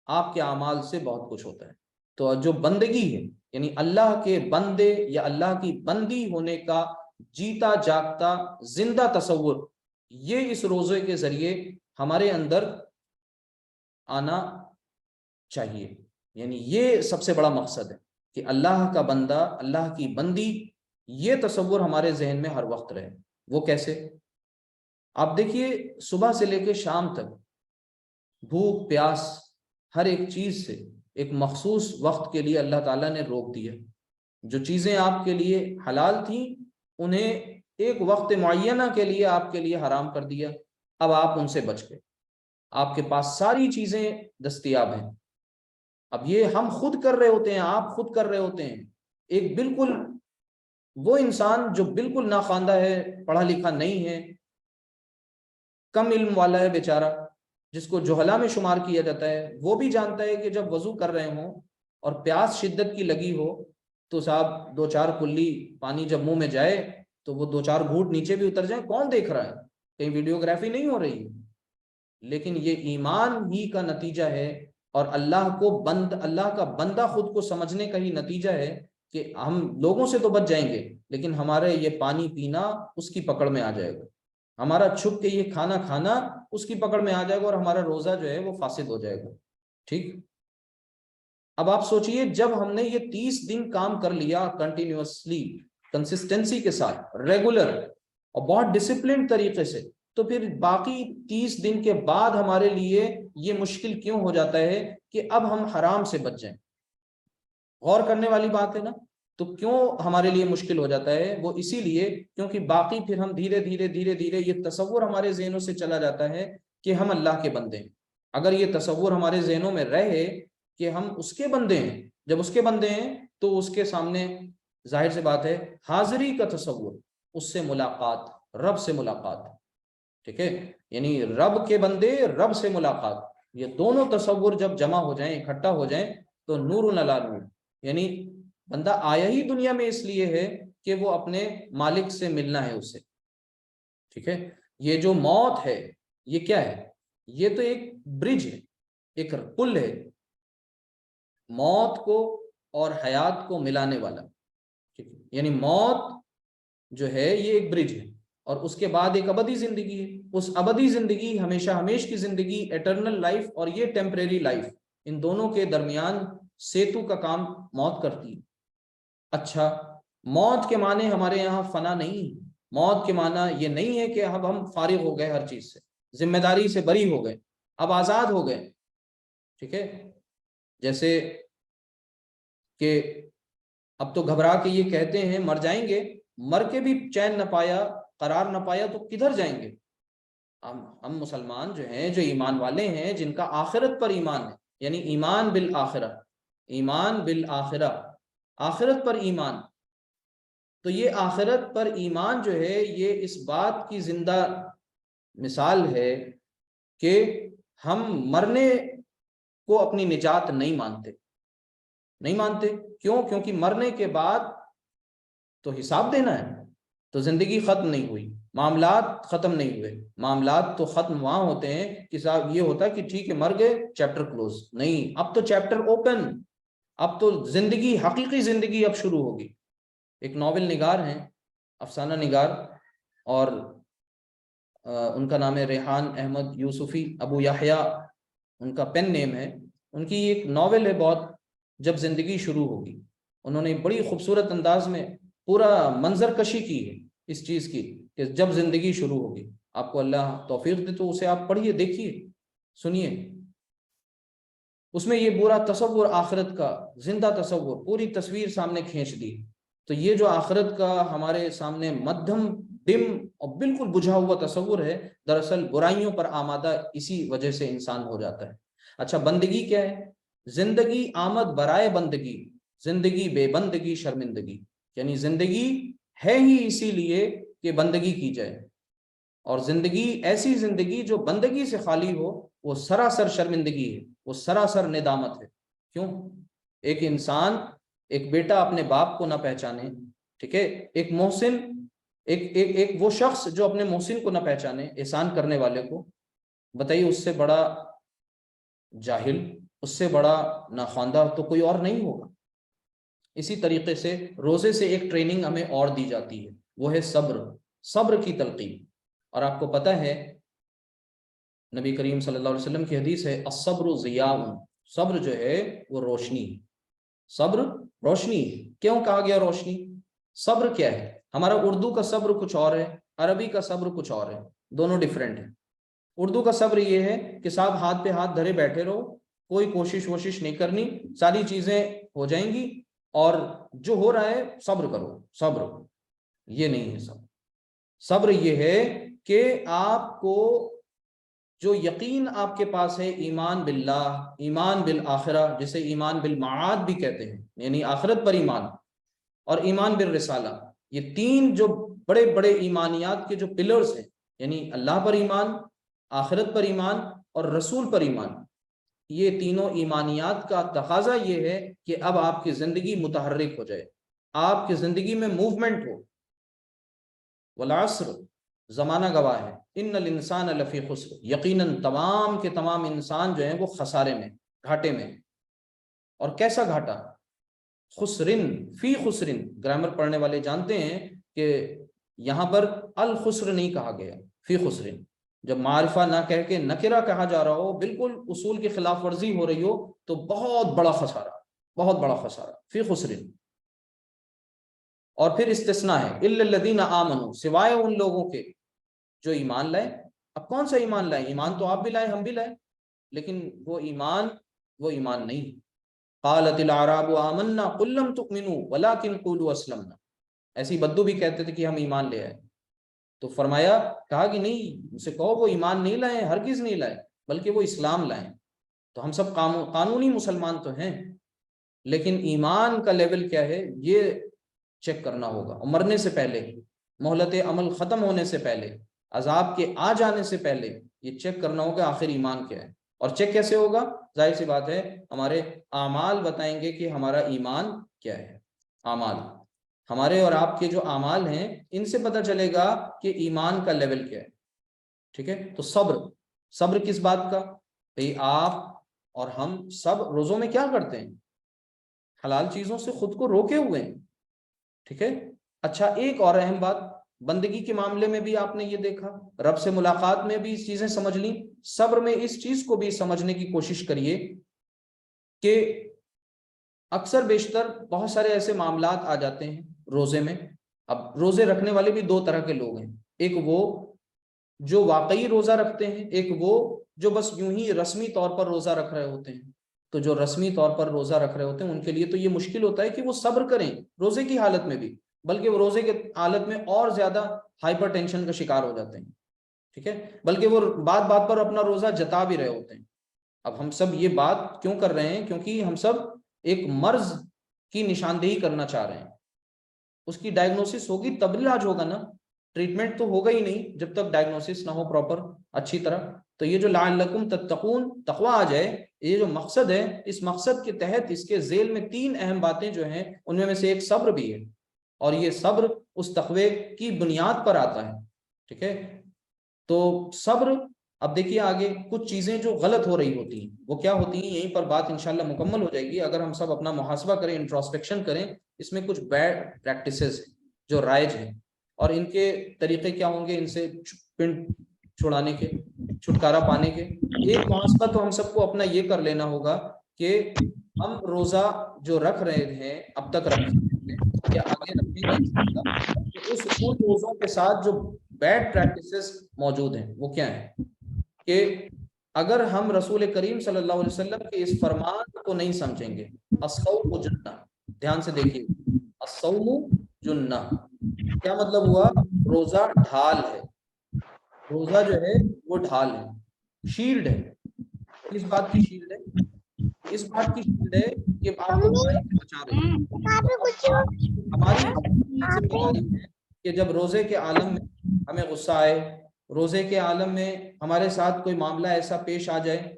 آپ کے اعمال سے بہت کچھ ہوتا ہے. تو جو بندگی ہے، یعنی اللہ کے بندے یا اللہ کی بندی ہونے کا جیتا جاگتا زندہ تصور، یہ اس روزے کے ذریعے ہمارے اندر آنا چاہیے. یعنی یہ سب سے بڑا مقصد ہے کہ اللہ کا بندہ، اللہ کی بندی، یہ تصور ہمارے ذہن میں ہر وقت رہے. وہ کیسے؟ آپ دیکھیے، صبح سے لے کے شام تک بھوک پیاس ہر ایک چیز سے ایک مخصوص وقت کے لیے اللہ تعالیٰ نے روک دیا. جو چیزیں آپ کے لیے حلال تھیں انہیں ایک وقت معینہ کے لیے آپ کے لیے حرام کر دیا. اب آپ ان سے بچ گئے، آپ کے پاس ساری چیزیں دستیاب ہیں. اب یہ ہم خود کر رہے ہوتے ہیں، آپ خود کر رہے ہوتے ہیں. ایک بالکل وہ انسان جو بالکل ناخواندہ ہے، پڑھا لکھا نہیں ہے، کم علم والا ہے بیچارہ، جس کو جہلا میں شمار کیا جاتا ہے، وہ بھی جانتا ہے کہ جب وضو کر رہے ہوں اور پیاس شدت کی لگی ہو تو صاحب 2-4 کلی پانی جب منہ میں جائے تو وہ 2-4 گھونٹ نیچے بھی اتر جائیں. کون دیکھ رہا ہے؟ کہیں ویڈیوگرافی نہیں ہو رہی ہے. لیکن یہ ایمان ہی کا نتیجہ ہے، اور اللہ کا بندہ خود کو سمجھنے کا ہی نتیجہ ہے کہ ہم لوگوں سے تو بچ جائیں گے، لیکن ہمارے یہ پانی پینا اس کی پکڑ میں آ جائے گا، ہمارا چھپ کے یہ کھانا کھانا اس کی پکڑ میں آ جائے گا، اور ہمارا روزہ جو ہے وہ فاسد ہو جائے گا. ٹھیک، اب آپ سوچئے، جب ہم نے یہ 30 دن کام کر لیا کنٹینیوسلی، کنسسٹنسی کے ساتھ، ریگولر اور بہت ڈسپلن طریقے سے، تو پھر باقی 30 دن کے بعد ہمارے لیے یہ مشکل کیوں ہو جاتا ہے کہ اب ہم حرام سے بچ جائیں؟ غور کرنے والی بات ہے نا. تو کیوں ہمارے لیے مشکل ہو جاتا ہے؟ وہ اسی لیے کیونکہ باقی پھر ہم دھیرے دھیرے یہ تصور ہمارے ذہنوں سے چلا جاتا ہے کہ ہم اللہ کے بندے ہیں. اگر یہ تصور ہمارے ذہنوں میں رہے کہ ہم اس کے بندے ہیں، جب اس کے بندے ہیں تو اس کے سامنے ظاہر سے بات ہے حاضری کا تصور، اس سے ملاقات، رب سے ملاقات. ٹھیک ہے، یعنی رب کے بندے، رب سے ملاقات، یہ دونوں تصور جب جمع ہو جائیں، اکٹھا ہو جائیں تو نور علی نور. یعنی بندہ آیا ہی دنیا میں اس لیے ہے کہ وہ اپنے مالک سے ملنا ہے اس سے. ٹھیک ہے، یہ جو موت ہے یہ کیا ہے؟ یہ تو ایک برج ہے، ایک پل ہے، موت کو اور حیات کو ملانے والا. ٹھیک ہے، یعنی موت جو ہے یہ ایک برج ہے، اور اس کے بعد ایک ابدی زندگی ہے. اس ابدی زندگی، ہمیشہ ہمیش کی زندگی، ایٹرنل لائف، اور یہ ٹیمپریری لائف، ان دونوں کے درمیان سیتو کا کام موت کرتی ہے. اچھا، موت کے معنی ہمارے یہاں فنا نہیں. موت کے معنی یہ نہیں ہے کہ اب ہم فارغ ہو گئے ہر چیز سے، ذمہ داری سے بری ہو گئے، اب آزاد ہو گئے. ٹھیک ہے، جیسے کہ اب تو گھبرا کے یہ کہتے ہیں مر جائیں گے، مر کے بھی چین نہ پایا، قرار نہ پایا تو کدھر جائیں گے؟ ہم مسلمان جو ہیں، جو ایمان والے ہیں، جن کا آخرت پر ایمان ہے، یعنی ایمان بالآخرہ، ایمان بالآخرہ، آخرت پر ایمان. تو یہ آخرت پر ایمان جو ہے یہ اس بات کی زندہ مثال ہے کہ ہم مرنے کو اپنی نجات نہیں مانتے. کیوں؟ کیونکہ مرنے کے بعد تو حساب دینا ہے، تو زندگی ختم نہیں ہوئی، معاملات ختم نہیں ہوئے. معاملات تو ختم وہاں ہوتے ہیں کہ صاحب یہ ہوتا کہ ٹھیک ہے مر گئے، چیپٹر کلوز. نہیں، اب تو چیپٹر اوپن، اب تو زندگی، حقیقی زندگی اب شروع ہوگی. ایک ناول نگار ہیں، افسانہ نگار، اور ان کا نام ہے ریحان احمد یوسفی، ابو یحییٰ ان کا پین نیم ہے. ان کی ایک ناول ہے بہت، جب زندگی شروع ہوگی. انہوں نے بڑی خوبصورت انداز میں پورا منظر کشی کی ہے اس چیز کی کہ جب زندگی شروع ہوگی. آپ کو اللہ توفیق دے تو اسے آپ پڑھیے، دیکھیے، سنیے. اس میں یہ پورا تصور آخرت کا، زندہ تصور، پوری تصویر سامنے کھینچ دی. تو یہ جو آخرت کا ہمارے سامنے مدھم ڈم اور بالکل بجھا ہوا تصور ہے، دراصل برائیوں پر آمادہ اسی وجہ سے انسان ہو جاتا ہے. اچھا، بندگی کیا ہے؟ زندگی آمد برائے بندگی، زندگی بے بندگی شرمندگی. یعنی زندگی ہے ہی اسی لیے کہ بندگی کی جائے، اور زندگی ایسی زندگی جو بندگی سے خالی ہو وہ سراسر شرمندگی ہے، وہ سراسر ندامت ہے. کیوں؟ ایک انسان، ایک بیٹا اپنے باپ کو نہ پہچانے، ٹھیک ہے، ایک محسن، ایک وہ شخص جو اپنے محسن کو نہ پہچانے، احسان کرنے والے کو، بتائیے اس سے بڑا جاہل، اس سے بڑا ناخواندہ تو کوئی اور نہیں ہوگا. اسی طریقے سے روزے سے ایک ٹریننگ ہمیں اور دی جاتی ہے، وہ ہے صبر، صبر کی تلقین. اور آپ کو پتہ ہے نبی کریم صلی اللہ علیہ وسلم کی حدیث ہے، الصبر ضیاء، صبر جو ہے وہ روشنی ہے. صبر روشنی ہے. کیوں کہا گیا روشنی؟ صبر کیا ہے؟ ہمارا اردو کا صبر کچھ اور ہے، عربی کا صبر کچھ اور ہے، دونوں ڈیفرنٹ ہیں. اردو کا صبر یہ ہے کہ صاحب ہاتھ پہ ہاتھ دھرے بیٹھے رہو، کوئی کوشش نہیں کرنی، ساری چیزیں ہو جائیں گی، اور جو ہو رہا ہے صبر کرو. صبر یہ نہیں ہے. صبر یہ ہے کہ آپ کو جو یقین آپ کے پاس ہے، ایمان باللہ، ایمان بالآخرہ، جسے ایمان بالمعاد بھی کہتے ہیں، یعنی آخرت پر ایمان، اور ایمان بالرسالہ، یہ تین جو بڑے بڑے ایمانیات کے جو پلرز ہیں، یعنی اللہ پر ایمان، آخرت پر ایمان اور رسول پر ایمان. یہ تینوں ایمانیات کا تقاضا یہ ہے کہ اب آپ کی زندگی متحرک ہو جائے، آپ کی زندگی میں موومنٹ ہو. والعصر، زمانہ گواہ ہے، ان الانسان لفی خسر، یقیناً تمام کے تمام انسان جو ہیں وہ خسارے میں، گھاٹے میں. اور کیسا گھاٹا؟ خسرن، فی خسرن. گرامر پڑھنے والے جانتے ہیں کہ یہاں پر الخسر نہیں کہا گیا، فی خسرن. جب معرفہ نہ کہہ کے نکرہ کہا جا رہا ہو، بالکل اصول کی خلاف ورزی ہو رہی ہو، تو بہت بڑا خسارہ، بہت بڑا خسارہ، فی خسرن. اور پھر استثناء ہے، الا الذین آمنوا، سوائے ان لوگوں کے جو ایمان لائے. اب کون سا ایمان لائے؟ ایمان تو آپ بھی لائے، ہم بھی لائے، لیکن وہ ایمان نہیں. قالت الاعراب آمنا قل لم تؤمنوا ولكن قولوا اسلمنا. ایسی بدو بھی کہتے تھے کہ ہم ایمان لے آئے. تو فرمایا، کہا کہ نہیں، اسے کہو وہ ایمان نہیں لائے، ہرگز نہیں لائے، بلکہ وہ اسلام لائیں. تو ہم سب قانونی مسلمان تو ہیں، لیکن ایمان کا لیول کیا ہے یہ چیک کرنا ہوگا. اور مرنے سے پہلے، مہلت عمل ختم ہونے سے پہلے، عذاب کے آ جانے سے پہلے یہ چیک کرنا ہوگا آخر ایمان کیا ہے. اور چیک کیسے ہوگا؟ ظاہر سی بات ہے، ہمارے اعمال بتائیں گے کہ ہمارا ایمان کیا ہے. اعمال، ہمارے اور آپ کے جو اعمال ہیں، ان سے پتہ چلے گا کہ ایمان کا لیول کیا ہے. ٹھیک ہے؟ تو صبر کس بات کا؟ بھئی آپ اور ہم سب روزوں میں کیا کرتے ہیں؟ حلال چیزوں سے خود کو روکے ہوئے ہیں. ٹھیک ہے؟ اچھا، ایک اور اہم بات، بندگی کے معاملے میں بھی آپ نے یہ دیکھا، رب سے ملاقات میں بھی اس چیزیں سمجھ لیں. صبر میں اس چیز کو بھی سمجھنے کی کوشش کریے کہ اکثر بیشتر بہت سارے ایسے معاملات آ جاتے ہیں روزے میں. اب روزے رکھنے والے بھی دو طرح کے لوگ ہیں، ایک وہ جو واقعی روزہ رکھتے ہیں، ایک وہ جو بس یوں ہی رسمی طور پر روزہ رکھ رہے ہوتے ہیں. تو جو رسمی طور پر روزہ رکھ رہے ہوتے ہیں ان کے لیے تو یہ مشکل ہوتا ہے کہ وہ صبر کریں روزے کی حالت میں بھی، بلکہ وہ روزے کی حالت میں اور زیادہ ہائپر ٹینشن کا شکار ہو جاتے ہیں. ٹھیک ہے؟ بلکہ وہ بات بات پر اپنا روزہ جتا بھی رہے ہوتے ہیں. اب ہم سب یہ بات کیوں کر رہے ہیں؟ کیونکہ ہم سب ایک مرض کی نشاندہی کرنا چاہ رہے ہیں. اس کی ڈائگنوسس ہوگی تب علاج ہوگا نا، ٹریٹمنٹ تو ہوگا ہی نہیں جب تک ڈائگنوسس نہ ہو پراپر، اچھی طرح. تو یہ جو لعلکم تتقون، تقوی آ جائے، یہ جو مقصد ہے، اس مقصد کے تحت اس کے ذیل میں تین اہم باتیں جو ہیں ان میں سے ایک صبر بھی ہے. اور یہ صبر اس تقوی کی بنیاد پر آتا ہے. ٹھیک ہے؟ تو صبر، اب دیکھیے آگے کچھ چیزیں جو غلط ہو رہی ہوتی ہیں وہ کیا ہوتی ہیں، یہیں پر بات انشاءاللہ مکمل ہو جائے گی اگر ہم سب اپنا محاسبہ کریں، انٹروسپیکشن کریں. اس میں کچھ بیڈ پریکٹسز ہیں جو رائج ہیں. اور ان کے طریقے کیا ہوں گے ان سے پنڈ چھڑانے کے، چھٹکارا پانے کے۔ ایک محاسبہ تو ہم سب کو اپنا یہ کر لینا ہوگا کہ ہم روزہ جو رکھ رہے ہیں اب تک رکھے ہیں یا آگے رکھیں گے انشاءاللہ، اس ان روزوں کے ساتھ جو بیڈ پریکٹسز موجود ہیں وہ کیا ہیں، کہ اگر ہم رسول کریم صلی اللہ علیہ وسلم کے اس فرمان کو نہیں سمجھیں گے، الصوم جنہ، دھیان سے دیکھیے، الصوم جنہ کیا مطلب ہوا؟ روزہ ڈھال ہے، روزہ جو ہے وہ ڈھال ہے، شیلڈ ہے۔ کس بات کی شیلڈ ہے؟ اس بات کی شیلڈ ہے کہ آپ کو برائی سے بچا رہی ہے۔ ہماری ذمہ داری ہے کہ جب روزے کے عالم میں ہمیں غصہ آئے، روزے کے عالم میں ہمارے ساتھ کوئی معاملہ ایسا پیش آ جائے،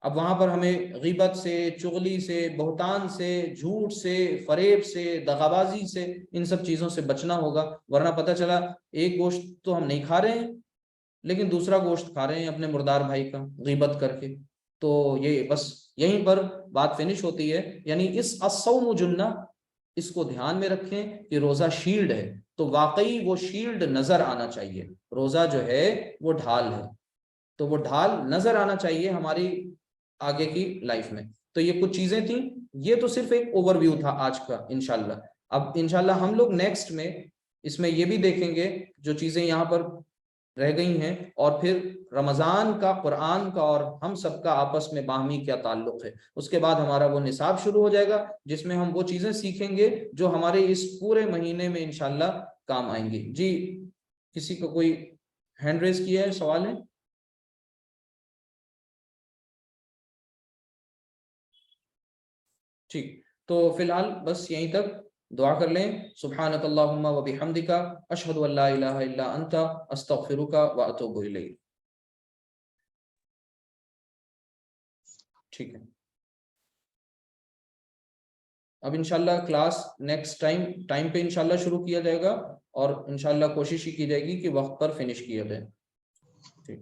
اب وہاں پر ہمیں غیبت سے، چغلی سے، بہتان سے، جھوٹ سے، فریب سے، دغابازی سے، ان سب چیزوں سے بچنا ہوگا، ورنہ پتہ چلا ایک گوشت تو ہم نہیں کھا رہے ہیں لیکن دوسرا گوشت کھا رہے ہیں اپنے مردار بھائی کا غیبت کر کے۔ تو یہ بس یہیں پر بات فنش ہوتی ہے، یعنی اس الصوم جنہ اس کو دھیان میں رکھیں کہ روزہ شیلڈ ہے، تو واقعی وہ شیلڈ نظر آنا چاہیے، روزہ جو ہے وہ ڈھال ہے، تو وہ ڈھال نظر آنا چاہیے ہماری آگے کی لائف میں۔ تو یہ کچھ چیزیں تھیں، یہ تو صرف ایک اوور ویو تھا آج کا انشاءاللہ۔ اب انشاءاللہ ہم لوگ نیکسٹ میں اس میں یہ بھی دیکھیں گے جو چیزیں یہاں پر رہ گئی ہیں، اور پھر رمضان کا، قرآن کا اور ہم سب کا آپس میں باہمی کیا تعلق ہے۔ اس کے بعد ہمارا وہ نصاب شروع ہو جائے گا جس میں ہم وہ چیزیں سیکھیں گے جو ہمارے اس پورے مہینے میں انشاءاللہ کام آئیں گی۔ جی کسی کو کوئی ہینڈ ریز کیا ہے، سوال ہے؟ ٹھیک، تو فی الحال بس یہیں تک، دعا کر لیں۔ سبحانک اللہم و بحمدک، اشہد ان لا الہ الا انت، استغفرک و اتوب الیک۔ ٹھیک ہے، اب انشاءاللہ کلاس نیکسٹ ٹائم پہ انشاءاللہ شروع کیا جائے گا، اور انشاءاللہ کوشش ہی کی جائے گی کہ وقت پر فنش کیا جائے۔ ٹھیک۔